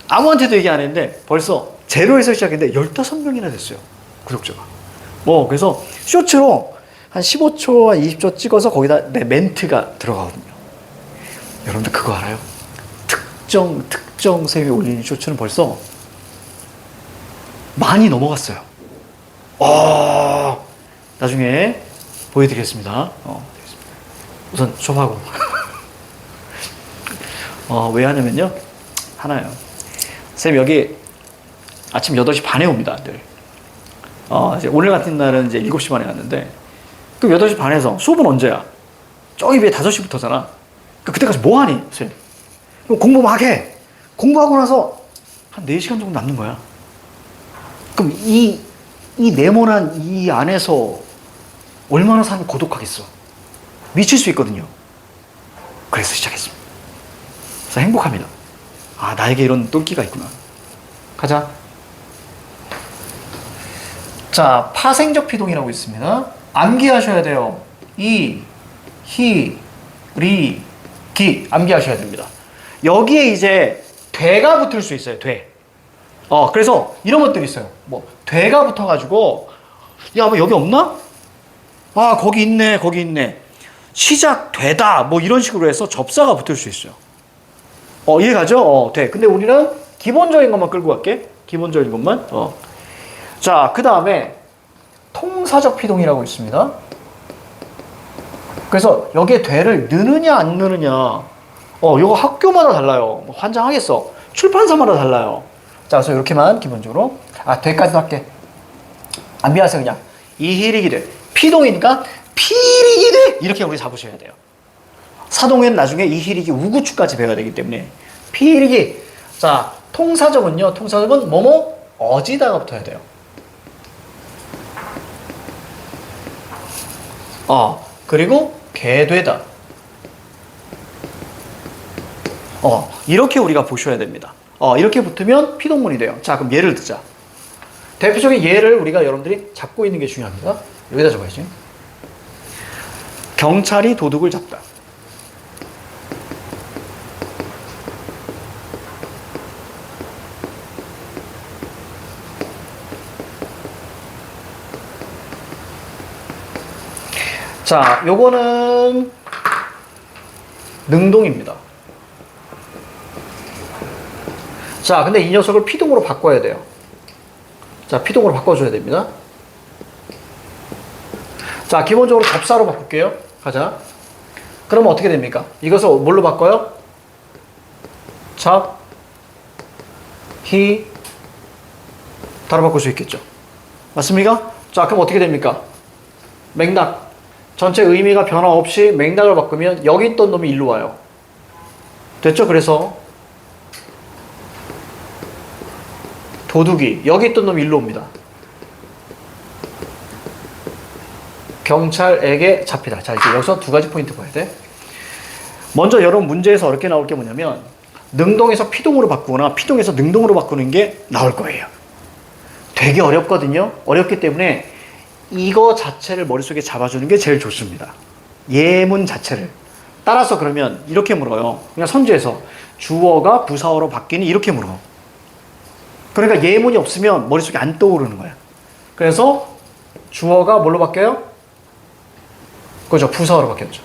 아무한테도 얘기 안 했는데 벌써 제로에서 시작했는데 15명이나 됐어요. 구독자가. 그래서 쇼츠로 한 15초, 한 20초 찍어서 거기다 내 멘트가 들어가거든요. 여러분들 그거 알아요? 특정 쌤이 올리는 쇼츠는 벌써 많이 넘어갔어요. 나중에 보여드리겠습니다. 우선 좀 하고. 왜 하냐면요. 하나요. 쌤 여기 아침 8시 반에 옵니다. 늘. 이제 오늘 같은 날은 이제 7시 반에 왔는데, 그럼 8시 반에서 수업은 언제야? 저기 위에 5시부터잖아. 그때까지 뭐 하니, 쌤? 그럼 공부 막 해. 공부하고 나서 한 4시간 정도 남는 거야. 그럼 이 네모난 이 안에서 얼마나 사람이 고독하겠어. 미칠 수 있거든요. 그래서 시작했습니다. 그래서 행복합니다. 나에게 이런 똘끼가 있구나. 가자. 자, 파생적 피동이라고 있습니다. 암기하셔야 돼요. 이, 히, 리, 기. 암기하셔야 됩니다. 여기에 이제 되가 붙을 수 있어요. 돼. 그래서 이런 것들이 있어요. 뭐 되가 붙어가지고 야, 뭐 여기 없나? 거기 있네, 거기 있네. 시작되다 뭐 이런 식으로 해서 접사가 붙을 수 있어요. 이해가죠? 돼. 근데 우리는 기본적인 것만 끌고 갈게. 기본적인 것만. 자, 그 다음에 통사적 피동이라고 있습니다. 그래서 여기에 되를 넣느냐 안 넣느냐. 이거 학교마다 달라요. 환장하겠어. 출판사마다 달라요. 자, 그래서 이렇게만 기본적으로. 되까지도 할게. 안 미안해서 그냥. 이희리기대. 피동이니까 피리기대. 이렇게 우리 잡으셔야 돼요. 사동에는 나중에 이희리기 우구축까지 배워야 되기 때문에. 피리기. 자, 통사적은요. 통사적은 뭐뭐 어지다가 붙어야 돼요. 그리고 개되다. 이렇게 우리가 보셔야 됩니다. 이렇게 붙으면 피동문이 돼요. 자, 그럼 예를 들자. 대표적인 예를 우리가 여러분들이 잡고 있는 게 중요합니다. 여기다 적어야지. 경찰이 도둑을 잡다. 자, 요거는 능동입니다. 자, 근데 이 녀석을 피동으로 바꿔야 돼요. 자, 피동으로 바꿔줘야 됩니다. 자, 기본적으로 접사로 바꿀게요. 가자. 그러면 어떻게 됩니까? 이것을 뭘로 바꿔요? 잡, 히, 다로 바꿀 수 있겠죠. 맞습니까? 자, 그럼 어떻게 됩니까? 맥락. 전체 의미가 변화 없이 맥락을 바꾸면 여기 있던 놈이 일로 와요. 됐죠? 그래서 도둑이 여기 있던 놈이 일로 옵니다. 경찰에게 잡히다. 자, 이제 여기서 두 가지 포인트 봐야 돼. 먼저 여러분 문제에서 어렵게 나올 게 뭐냐면 능동에서 피동으로 바꾸거나 피동에서 능동으로 바꾸는 게 나올 거예요. 되게 어렵거든요. 어렵기 때문에 이거 자체를 머릿속에 잡아주는 게 제일 좋습니다. 예문 자체를. 따라서 그러면 이렇게 물어요. 그냥 선지에서 주어가 부사어로 바뀌니 이렇게 물어. 그러니까 예문이 없으면 머릿속에 안 떠오르는 거야. 그래서 주어가 뭘로 바뀌어요? 그죠. 부사어로 바뀌었죠.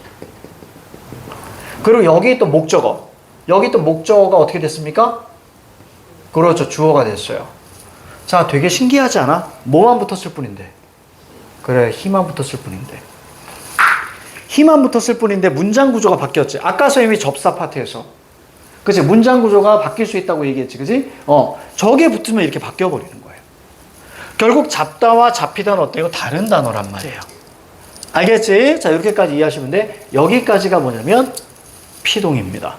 그리고 여기 또 목적어. 여기 또 목적어가 어떻게 됐습니까? 그렇죠. 주어가 됐어요. 자, 되게 신기하지 않아? 뭐만 붙었을 뿐인데. 그래, 희만 붙었을 뿐인데. 희만 붙었을 뿐인데 문장 구조가 바뀌었지. 아까 선생님이 접사 파트에서. 그치? 문장 구조가 바뀔 수 있다고 얘기했지. 그치? 저게 붙으면 이렇게 바뀌어버리는 거예요. 결국 잡다와 잡히다는 어때요? 다른 단어란 말이에요. 알겠지? 자, 이렇게까지 이해하시면 돼. 여기까지가 뭐냐면 피동입니다.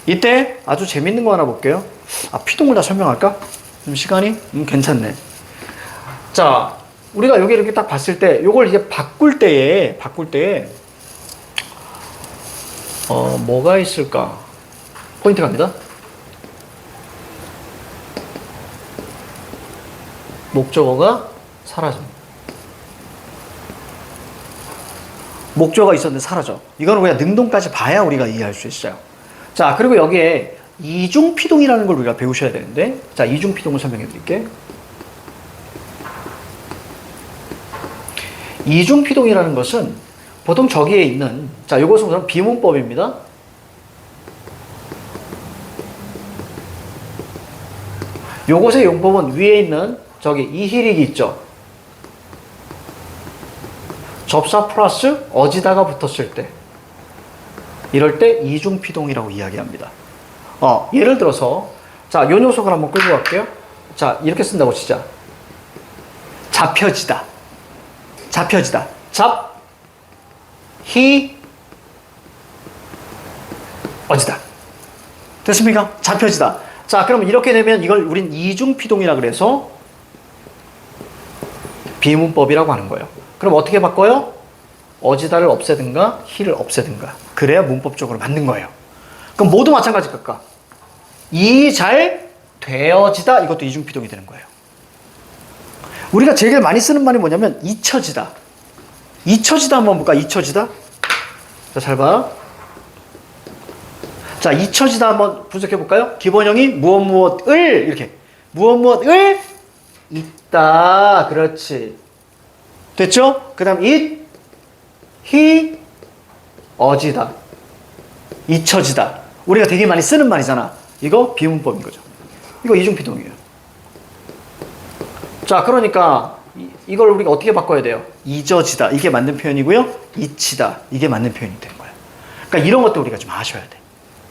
이때 아주 재밌는 거 하나 볼게요. 피동을 다 설명할까? 좀 시간이? 괜찮네. 자, 우리가 여기 이렇게 딱 봤을 때, 요걸 이제 바꿀 때에, 뭐가 있을까? 포인트 갑니다. 목적어가 사라집니다. 목적어가 있었는데 사라져. 이거는 우리가 능동까지 봐야 우리가 이해할 수 있어요. 자, 그리고 여기에 이중피동이라는 걸 우리가 배우셔야 되는데, 자, 이중피동을 설명해 드릴게. 이중피동이라는 것은 보통 저기에 있는, 자, 이것은 우선 비문법입니다. 요것의 용법은 위에 있는 저기 이희릭이 있죠. 접사 플러스 어지다가 붙었을 때, 이럴 때 이중피동이라고 이야기합니다. 예를 들어서, 자, 요 녀석을 한번 끌고 갈게요. 자, 이렇게 쓴다고 치자. 잡혀지다. 어지다. 됐습니까? 잡혀지다. 자, 그럼 이렇게 되면 이걸 우린 이중피동이라 그래서 비문법이라고 하는 거예요. 그럼 어떻게 바꿔요? 어지다를 없애든가 히를 없애든가. 그래야 문법적으로 맞는 거예요. 그럼 모두 마찬가지일까? 이 잘 되어지다, 이것도 이중피동이 되는 거예요. 우리가 제일 많이 쓰는 말이 뭐냐면 잊혀지다. 잊혀지다 한번 볼까? 잊혀지다. 자, 잘 봐. 자, 잊혀지다 한번 분석해 볼까요? 기본형이 무엇을 이렇게 무엇을 있다. 그렇지. 됐죠? 그 다음 it, he, 어지다. 잊혀지다. 우리가 되게 많이 쓰는 말이잖아. 이거 비문법인 거죠. 이거 이중피동이에요. 자, 그러니까 이걸 우리가 어떻게 바꿔야 돼요? 잊어지다. 이게 맞는 표현이고요. 잊히다. 이게 맞는 표현이 되는 거예요. 그러니까 이런 것도 우리가 좀 아셔야 돼.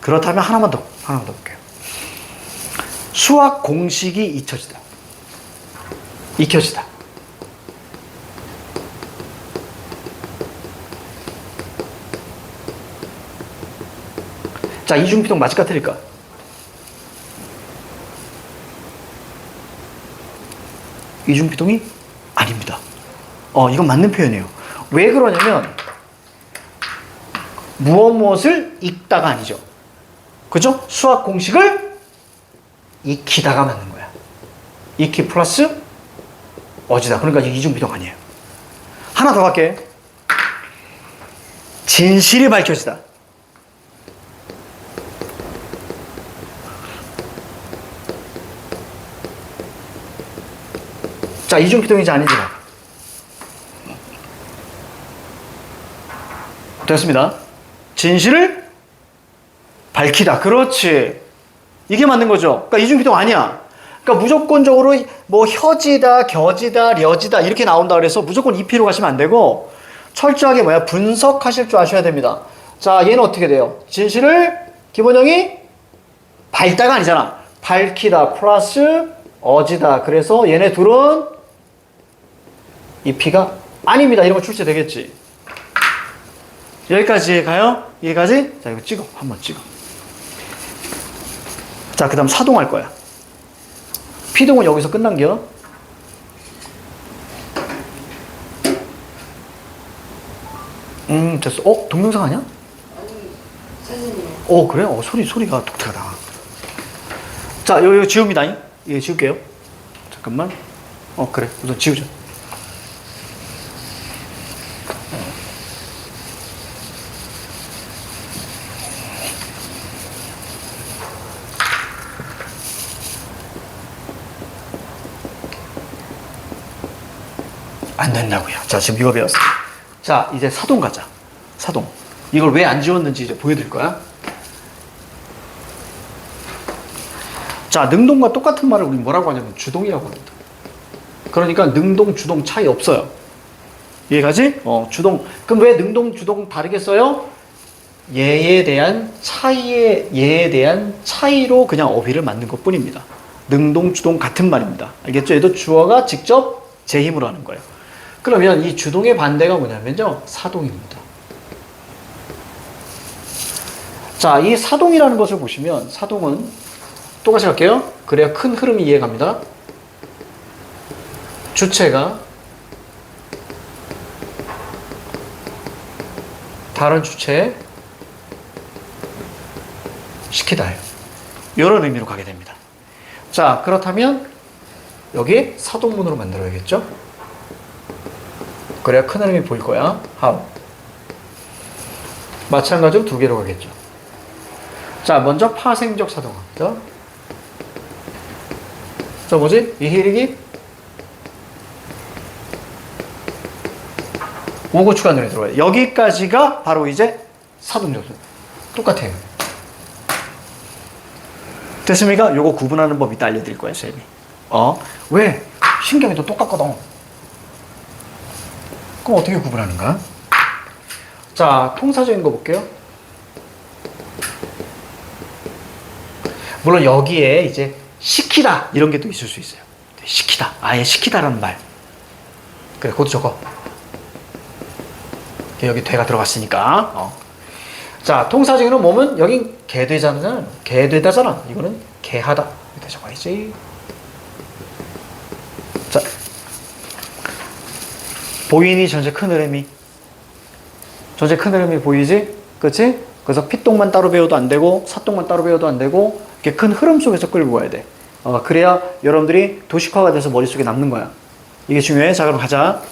그렇다면 하나만 더 볼게요. 수학 공식이 잊혀지다. 익혀지다. 자, 이중피동 맞을까 틀릴까? 이중피동이 아닙니다. 이건 맞는 표현이에요. 왜 그러냐면 무엇을 읽다가 아니죠. 그죠? 수학 공식을 익히다가 맞는 거야. 익히 플러스 어지다. 그러니까 이중피동 아니에요. 하나 더 갈게. 진실이 밝혀지다. 자, 이중피동인지 아닌지 봐. 됐습니다. 진실을 밝히다. 그렇지. 이게 맞는 거죠. 그러니까 이중피동 아니야. 그러니까 무조건적으로 뭐 혀지다, 겨지다, 려지다 이렇게 나온다 그래서 무조건 이피로 가시면 안 되고 철저하게 분석하실 줄 아셔야 됩니다. 자, 얘는 어떻게 돼요? 진실을 기본형이 밝다가 아니잖아. 밝히다 플러스 어지다. 그래서 얘네 둘은 이피가 아닙니다. 이런 거 출제되겠지. 여기까지 가요? 여기까지? 자, 이거 찍어. 한번 찍어. 자, 그 다음 사동할 거야. 피동은 여기서 끝난겨. 됐어. 동영상 아니야? 아니, 사진이에요. 그래? 소리가 독특하다. 자, 요 지웁니다. 예, 지울게요. 잠깐만. 그래. 우선 지우자. 안 된다고요. 자, 지금 이거 배웠어. 자, 이제 사동 가자. 사동. 이걸 왜 안 지웠는지 이제 보여드릴 거야. 자, 능동과 똑같은 말을 우리 뭐라고 하냐면 주동이라고 합니다. 그러니까 능동, 주동 차이 없어요. 이해가지? 주동. 그럼 왜 능동, 주동 다르게 써요? 얘에 대한 차이로 그냥 어휘를 만든 것 뿐입니다. 능동, 주동 같은 말입니다. 알겠죠? 얘도 주어가 직접 제 힘으로 하는 거예요. 그러면 이 주동의 반대가 뭐냐면요. 사동입니다. 자, 이 사동이라는 것을 보시면 사동은 똑같이 할게요. 그래야 큰 흐름이 이해갑니다. 주체가 다른 주체에 시키다예요. 이런 의미로 가게 됩니다. 자, 그렇다면 여기 사동문으로 만들어야겠죠? 그래야 큰 흐름이 보일 거야. how. 마찬가지로 두 개로 가겠죠. 자, 먼저 파생적 사동합니다. 자, 뭐지? 이 hir이 오고 주간으로 들어가요. 여기까지가 바로 이제 사동적. 똑같아요. 됐습니까? 요거 구분하는 법 이따 알려드릴 거예요, 쌤이. 왜? 신경이 또 똑같거든. 그럼 어떻게 구분하는가? 자, 통사적인 거 볼게요. 물론 여기에 이제 시키다 이런 게 또 있을 수 있어요. 시키다. 아예 시키다라는 말. 그래, 그것도 적어. 여기 되가 들어갔으니까. 자, 통사적인은 뭐면 여긴 개되잖아. 개되다잖아. 이거는 개하다. 이렇게 적어야지. 자, 보이니 전체 큰 흐름이. 전체 큰 흐름이 보이지? 그치? 그래서 피똥만 따로 배워도 안 되고 사똥만 따로 배워도 안 되고 이렇게 큰 흐름 속에서 끌고 가야 돼. 그래야 여러분들이 도식화가 돼서 머릿속에 남는 거야. 이게 중요해. 자, 그럼 가자.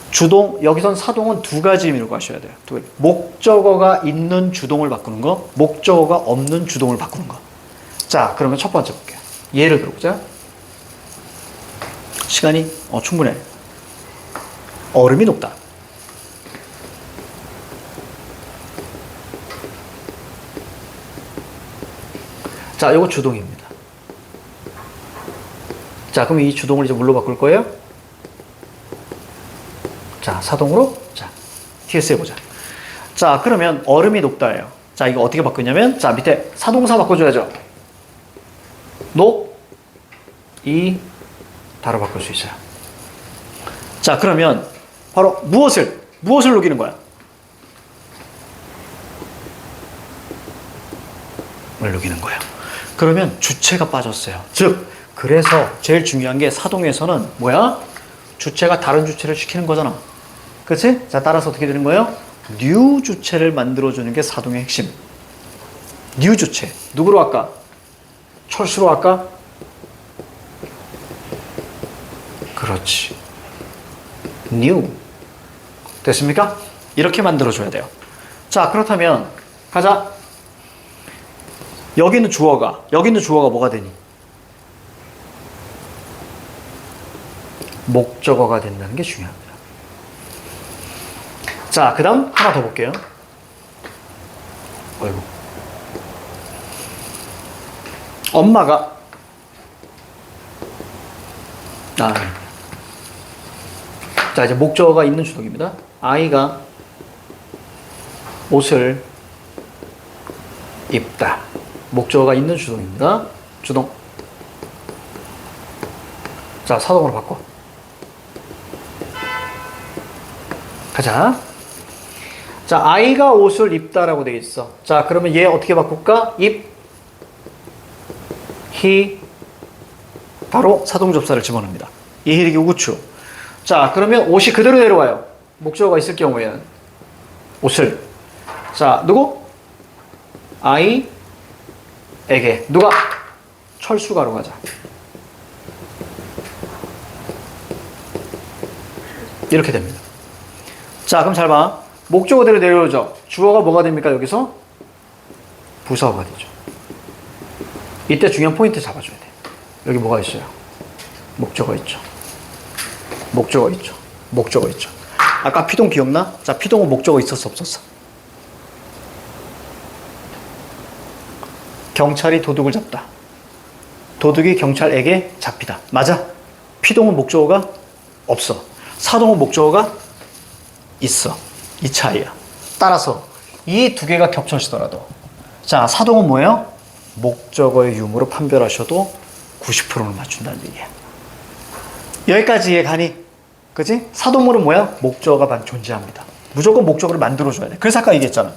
주동, 여기선 사동은 두 가지 의미로 가셔야 돼요. 두 가지. 목적어가 있는 주동을 바꾸는 거, 목적어가 없는 주동을 바꾸는 거. 자, 그러면 첫 번째 볼게요. 예를 들어보자. 시간이 충분해. 얼음이 녹다. 자, 이거 주동입니다. 자, 그럼 이 주동을 이제 뭘로 바꿀 거예요? 자, 사동으로. 자, TS 해보자. 자, 그러면 얼음이 녹다예요. 자, 이거 어떻게 바꾸냐면, 자, 밑에 사동사 바꿔줘야죠. 녹, 이, 다로 바꿀 수 있어요. 자, 그러면 바로 무엇을 녹이는 거야? 뭘 녹이는 거예요. 그러면 주체가 빠졌어요. 즉, 그래서 제일 중요한 게 사동에서는 뭐야? 주체가 다른 주체를 시키는 거잖아. 그렇지? 자, 따라서 어떻게 되는 거예요? new 주체를 만들어주는 게 사동의 핵심. new 주체. 누구로 할까? 철수로 할까? 그렇지. new. 됐습니까? 이렇게 만들어줘야 돼요. 자, 그렇다면 가자. 여기 있는 주어가 뭐가 되니? 목적어가 된다는 게 중요합니다. 자, 그 다음 하나 더 볼게요. 어이구. 엄마가 자, 이제 목적어가 있는 주동입니다. 아이가 옷을 입다. 목적어가 있는 주동입니다. 주동. 자, 사동으로 바꿔. 가자. 자, 아이가 옷을 입다라고 되어 있어. 자, 그러면 얘 어떻게 바꿀까? 입, 히, 바로 사동접사를 집어넣습니다. 이히리기 우구추. 자, 그러면 옷이 그대로 내려와요. 목적어가 있을 경우에는. 옷을. 자, 누구? 아이에게. 누가? 철수가로 가자. 이렇게 됩니다. 자, 그럼 잘 봐. 목적어대로 내려오죠. 주어가 뭐가 됩니까? 여기서 부사어가 되죠. 이때 중요한 포인트 잡아줘야 돼. 여기 뭐가 있어요? 목적어 있죠. 목적어 있죠. 목적어 있죠. 아까 피동 기억나? 자, 피동은 목적어 있었어, 없었어? 경찰이 도둑을 잡다. 도둑이 경찰에게 잡히다. 맞아. 피동은 목적어가 없어. 사동은 목적어가 있어. 이 차이야. 따라서 이 두 개가 겹쳐지더라도 자, 사동은 뭐예요? 목적어의 유무로 판별하셔도 90%는 맞춘다는 얘기야. 여기까지 이해가니? 그치? 사동물은 뭐야? 목적어가 존재합니다. 무조건 목적어를 만들어줘야 돼. 그래서 아까 얘기했잖아.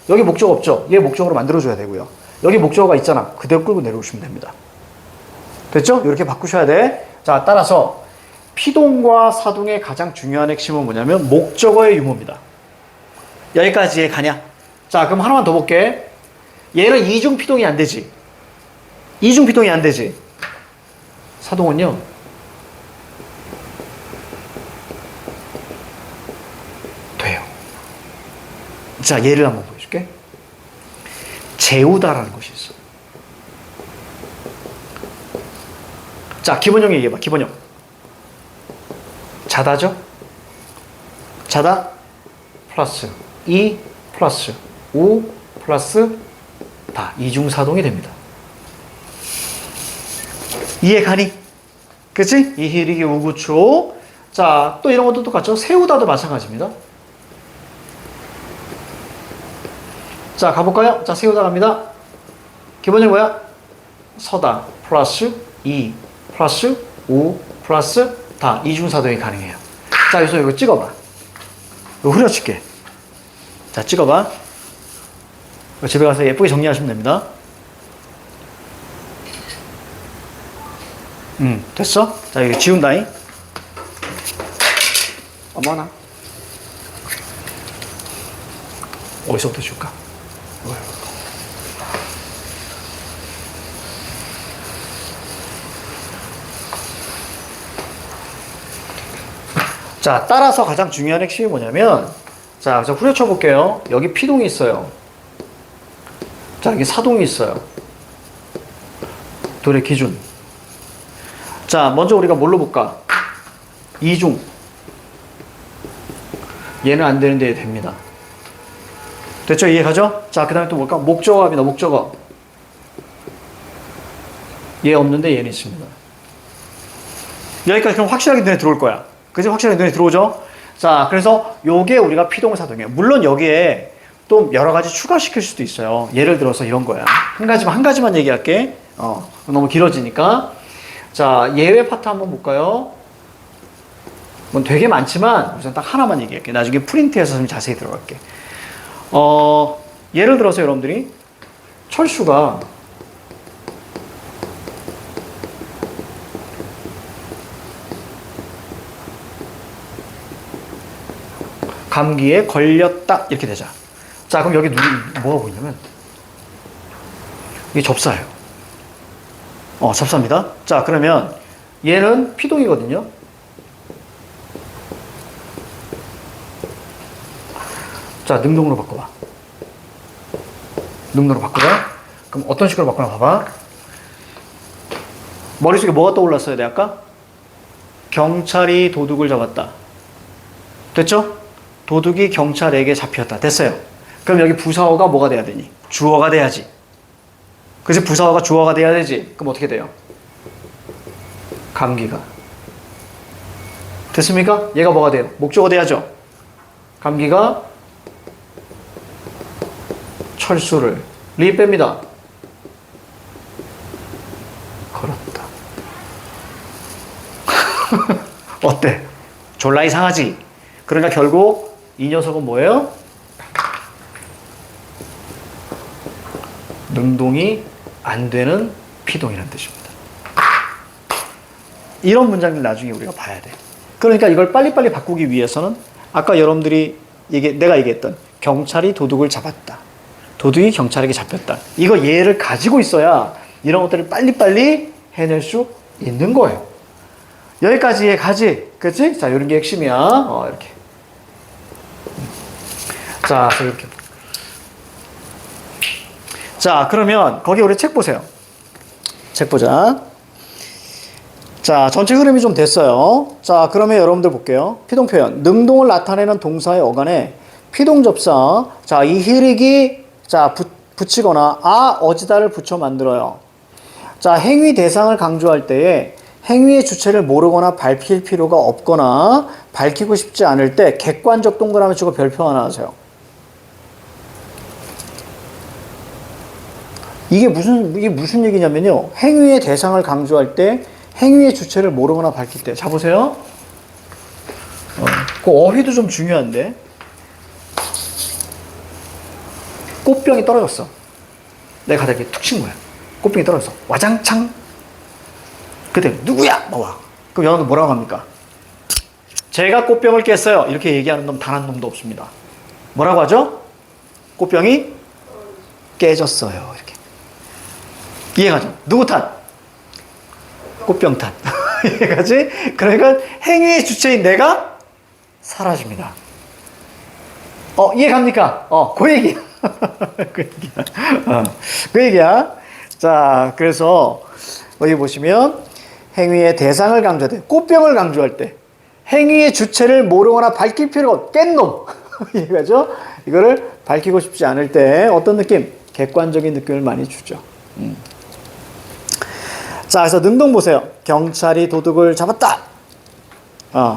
여기 목적어 없죠? 얘 목적어로 만들어줘야 되고요. 여기 목적어가 있잖아. 그대로 끌고 내려오시면 됩니다. 됐죠? 이렇게 바꾸셔야 돼. 자, 따라서 피동과 사동의 가장 중요한 핵심은 뭐냐면 목적어의 유무입니다. 여기까지 이해가냐? 자, 그럼 하나만 더 볼게. 얘는 이중 피동이 안 되지. 이중 피동이 안 되지. 사동은요. 돼요. 자, 예를 한번 보여줄게. 재우다라는 것이 있어. 자, 기본형 얘기해봐. 기본형. 자다죠? 자다 플러스 이 플러스 우 플러스 다 이중사동이 됩니다. 이해가니? 그치? 이히리기 우구초. 자, 또 이런 것도 똑같죠? 세우다도 마찬가지입니다. 자, 가볼까요? 자, 세우다 갑니다. 기본이 뭐야? 서다 플러스 이 플러스 우 플러스 다 이중사동이 가능해요. 자, 여기서 이거 찍어봐. 이거 흐려칠게. 자, 찍어봐. 집에 가서 예쁘게 정리하시면 됩니다. 됐어? 자, 이거 지운다잉. 어머나. 어디서부터 줄까? 자, 따라서 가장 중요한 핵심이 뭐냐면, 자, 저 후려쳐 볼게요. 여기 피동이 있어요. 자, 여기 사동이 있어요. 둘의 기준. 자, 먼저 우리가 뭘로 볼까? 이중. 얘는 안 되는데 얘 됩니다. 됐죠? 이해가죠? 자, 그 다음에 또 뭘까? 목적어입니다. 목적어. 얘 없는데 얘는 있습니다. 여기까지 그럼 확실하게 눈에 들어올 거야. 그지? 확실하게 눈에 들어오죠? 자, 그래서 요게 우리가 피동사동이에요. 물론 여기에 또 여러 가지 추가시킬 수도 있어요. 예를 들어서 이런 거야. 한 가지만 얘기할게. 너무 길어지니까. 자, 예외 파트 한번 볼까요? 뭐 되게 많지만 우선 딱 하나만 얘기할게. 나중에 프린트해서 좀 자세히 들어갈게. 예를 들어서 여러분들이 철수가 감기에 걸렸다 이렇게 되자. 자, 그럼 여기 뭐가 보이냐면 이게 접사예요. 접사입니다. 자, 그러면 얘는 피동이거든요. 자, 능동으로 바꿔봐. 능동으로 바꾸자. 그럼 어떤 식으로 바꾸나 봐봐. 머릿속에 뭐가 떠올랐어야 돼, 아까? 경찰이 도둑을 잡았다. 됐죠? 도둑이 경찰에게 잡혔다. 됐어요. 그럼 여기 부사어가 뭐가 돼야 되니? 주어가 돼야지. 그래서 부사어가 주어가 돼야 되지. 그럼 어떻게 돼요? 감기가. 됐습니까? 얘가 뭐가 돼요? 목적어 돼야죠. 감기가 철수를 리 뺍니다. 걸었다. 어때? 졸라 이상하지? 그러니까 결국 이 녀석은 뭐예요? 능동이 안 되는 피동이라는 뜻입니다. 이런 문장들 나중에 우리가 봐야 돼. 그러니까 이걸 빨리빨리 바꾸기 위해서는 아까 여러분들이 내가 얘기했던 경찰이 도둑을 잡았다. 도둑이 경찰에게 잡혔다. 이거 예를 가지고 있어야 이런 것들을 빨리빨리 해낼 수 있는 거예요. 여기까지 가지. 그치? 자, 이런 게 핵심이야. 이렇게. 자, 이렇게. 자, 그러면 거기 우리 책 보세요. 책 보자. 자, 전체 흐름이 좀 됐어요. 자, 그러면 여러분들 볼게요. 피동 표현. 능동을 나타내는 동사의 어간에 피동 접사. 자, 이 흐르기 자, 붙이거나 어지다를 붙여 만들어요. 자, 행위 대상을 강조할 때에 행위의 주체를 모르거나 밝힐 필요가 없거나 밝히고 싶지 않을 때 객관적 동그라미 치고 별표 하나 하세요. 이게 무슨 얘기냐면요. 행위의 대상을 강조할 때 행위의 주체를 모르거나 밝힐 때. 자, 보세요. 그 어휘도 좀 중요한데. 꽃병이 떨어졌어. 내가 가다 이렇게 툭 친 거야. 꽃병이 떨어졌어. 와장창. 그때 누구야? 나와. 그럼 여러분 뭐라고 합니까? 제가 꽃병을 깼어요. 이렇게 얘기하는 놈 단 한 놈도 없습니다. 뭐라고 하죠? 꽃병이 깨졌어요. 이렇게. 이해가죠? 누구 탓? 꽃병 탓. 이해가지? 그러니까 행위의 주체인 내가 사라집니다. 이해갑니까? 그 얘기야. 그 얘기야. 그 얘기야. 자, 그래서 여기 보시면 행위의 대상을 강조할 때, 꽃병을 강조할 때 행위의 주체를 모르거나 밝힐 필요가 깬 놈. 이해가죠? 이거를 밝히고 싶지 않을 때 어떤 느낌? 객관적인 느낌을 많이 주죠. 자, 그래서 능동 보세요. 경찰이 도둑을 잡았다.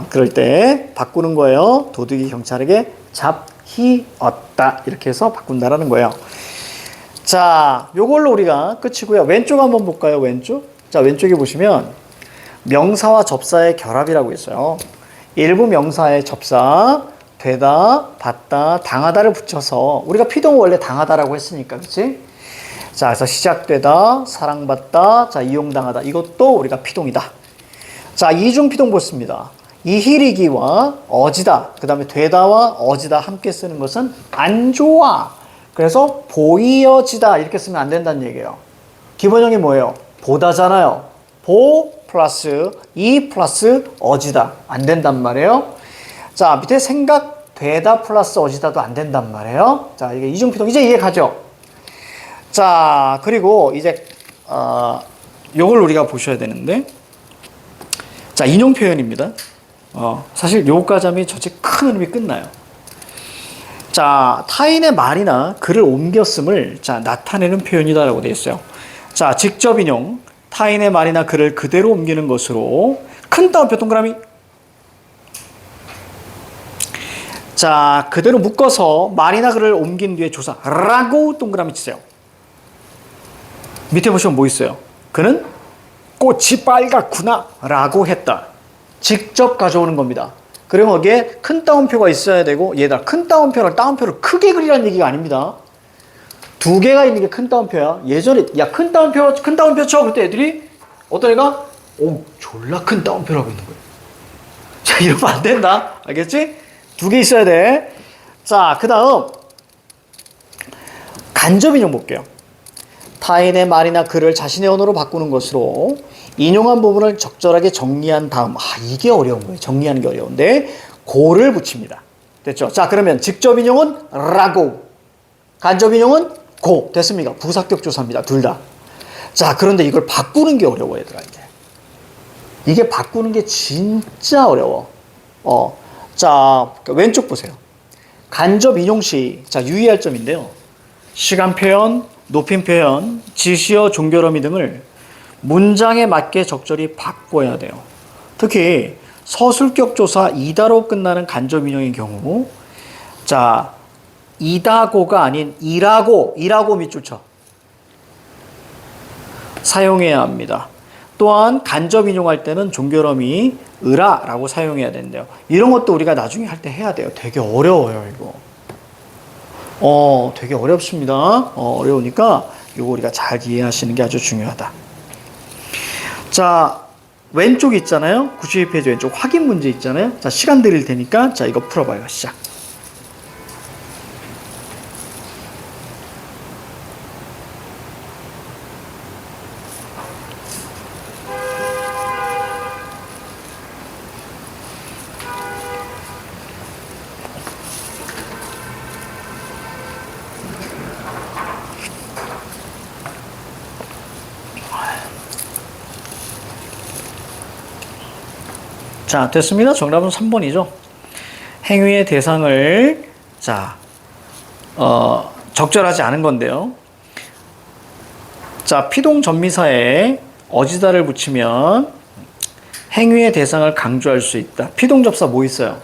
그럴 때 바꾸는 거예요. 도둑이 경찰에게 잡히었다. 이렇게 해서 바꾼다라는 거예요. 자, 요걸로 우리가 끝이고요. 왼쪽 한번 볼까요? 왼쪽. 자, 왼쪽에 보시면 명사와 접사의 결합이라고 있어요. 일부 명사의 접사, 되다, 받다, 당하다를 붙여서 우리가 피동은 원래 당하다라고 했으니까, 그치? 자, 그래서 시작되다, 사랑받다, 자, 이용당하다. 이것도 우리가 피동이다. 자, 이중 피동 보습니다. 이희리기와 어지다, 그 다음에 되다와 어지다 함께 쓰는 것은 안 좋아. 그래서 보이어지다 이렇게 쓰면 안 된다는 얘기예요. 기본형이 뭐예요? 보다잖아요. 보 플러스 이 플러스 어지다. 안 된단 말이에요. 자, 밑에 생각되다 플러스 어지다도 안 된단 말이에요. 자, 이게 이중 피동. 이제 이해 가죠? 자, 그리고 이제 요걸 우리가 보셔야 되는데, 자, 인용 표현입니다. 사실 요거까지 하면 전체 큰 흐름이 끝나요. 자, 타인의 말이나 글을 옮겼음을 나타내는 표현이다라고 되어 있어요. 자, 직접 인용, 타인의 말이나 글을 그대로 옮기는 것으로 큰 따옴표 동그라미. 자, 그대로 묶어서 말이나 글을 옮긴 뒤에 조사라고 동그라미 치세요. 밑에 보시면 뭐 있어요? 그는 꽃이 빨갛구나 라고 했다. 직접 가져오는 겁니다. 그리고 거기에 큰 따옴표가 있어야 되고, 얘들아, 큰 따옴표를 크게 그리라는 얘기가 아닙니다. 두 개가 있는 게 큰 따옴표야. 예전에 야, 큰 따옴표 쳐. 그때 애들이 어떤 애가 졸라 큰 따옴표라고 있는 거예요. 자, 이러면 안 된다. 알겠지? 두 개 있어야 돼. 자, 그 다음 간접 인용 볼게요. 타인의 말이나 글을 자신의 언어로 바꾸는 것으로 인용한 부분을 적절하게 정리한 다음, 이게 어려운 거예요. 정리하는 게 어려운데 고를 붙입니다. 됐죠? 자, 그러면 직접 인용은 라고, 간접 인용은 고. 됐습니까? 부사격 조사입니다. 둘 다. 자, 그런데 이걸 바꾸는 게 어려워, 얘들아, 이제. 이게 바꾸는 게 진짜 어려워. 자, 왼쪽 보세요. 간접 인용 시, 자, 유의할 점인데요. 시간 표현, 높임 표현, 지시어, 종결어미 등을 문장에 맞게 적절히 바꿔야 돼요. 특히 서술격 조사 이다로 끝나는 간접 인용의 경우, 자, 이다고가 아닌 이라고 밑줄 쳐. 사용해야 합니다. 또한 간접 인용할 때는 종결어미 으라라고 사용해야 된대요. 이런 것도 우리가 나중에 할 때 해야 돼요. 되게 어려워요, 이거. 되게 어렵습니다. 어려우니까 이거 우리가 잘 이해하시는 게 아주 중요하다. 자, 왼쪽 있잖아요. 92페이지 왼쪽 확인 문제 있잖아요. 자, 시간 드릴 테니까 자, 이거 풀어봐요. 시작. 자, 됐습니다. 정답은 3번이죠. 행위의 대상을 적절하지 않은 건데요. 자, 피동 전미사에 어지다를 붙이면 행위의 대상을 강조할 수 있다. 피동 접사 뭐 있어요?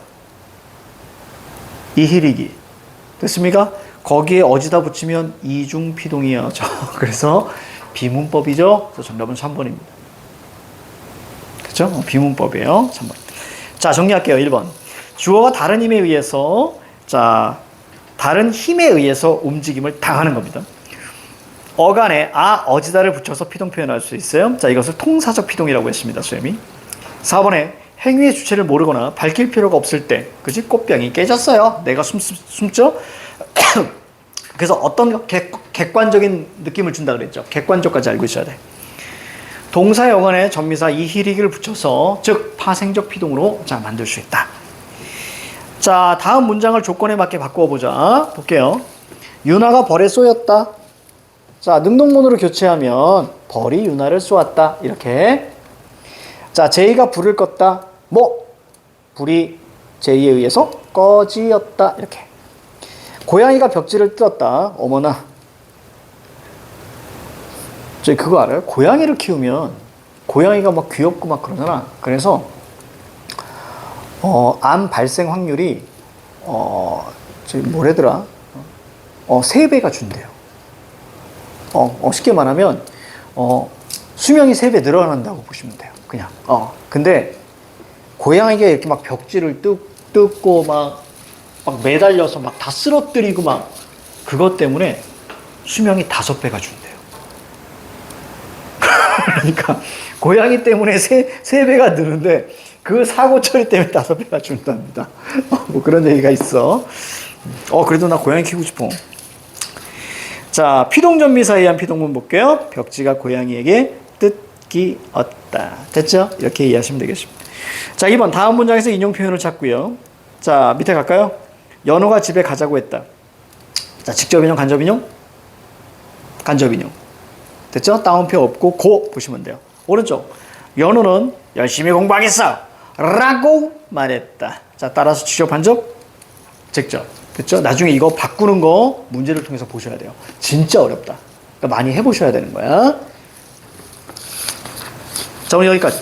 이희리기. 됐습니까? 거기에 어지다 붙이면 이중 피동이야죠. 그래서 비문법이죠. 그래서 정답은 3번입니다. 그렇죠? 비문법이에요. 3번. 자, 정리할게요. 1번. 주어가 다른 힘에 의해서 다른 힘에 의해서 움직임을 당하는 겁니다. 어간에 어지다를 붙여서 피동 표현할 수 있어요. 자, 이것을 통사적 피동이라고 했습니다. 쌤이. 4번에 행위의 주체를 모르거나 밝힐 필요가 없을 때, 그지? 꽃병이 깨졌어요. 내가 숨죠? 그래서 어떤 객관적인 느낌을 준다 그랬죠. 객관적까지 알고 있어야 돼. 동사의 어간에 전미사 이희리기를 붙여서 즉 파생적 피동으로 만들 수 있다. 자, 다음 문장을 조건에 맞게 바꾸어 보자. 볼게요. 윤아가 벌에 쏘였다. 자, 능동문으로 교체하면 벌이 윤아를 쏘았다. 이렇게. 자, 제이가 불을 껐다. 불이 제이에 의해서 꺼지었다. 이렇게. 고양이가 벽지를 뜯었다. 어머나. 저희 그거 알아요? 고양이를 키우면 고양이가 막 귀엽고 막 그러잖아. 그래서 암 발생 확률이 뭐래더라? 3배가 준대요. 쉽게 말하면 수명이 3배 늘어난다고 보시면 돼요. 그냥. 근데 고양이가 이렇게 막 벽지를 뜯고 막 매달려서 막 다 쓰러뜨리고 막 그것 때문에 수명이 5배가 준대요. 그러니까 고양이 때문에 3배가 느는데 그 사고 처리 때문에 5배가 준답니다. 뭐 그런 얘기가 있어. 그래도 나 고양이 키우고 싶어. 자, 피동전미사에 의한 피동문 볼게요. 벽지가 고양이에게 뜯기었다. 됐죠? 이렇게 이해하시면 되겠습니다. 자, 2번 다음 문장에서 인용 표현을 찾고요. 자, 밑에 갈까요? 연호가 집에 가자고 했다. 자, 직접 인용, 간접 인용? 간접 인용. 됐죠? 따옴표 없고 고 보시면 돼요. 오른쪽. 연호는 열심히 공부하겠어 라고 말했다. 자, 따라서 직접, 간접, 직접. 됐죠? 나중에 이거 바꾸는 거 문제를 통해서 보셔야 돼요. 진짜 어렵다. 그러니까 많이 해보셔야 되는 거야. 자, 오늘 여기까지.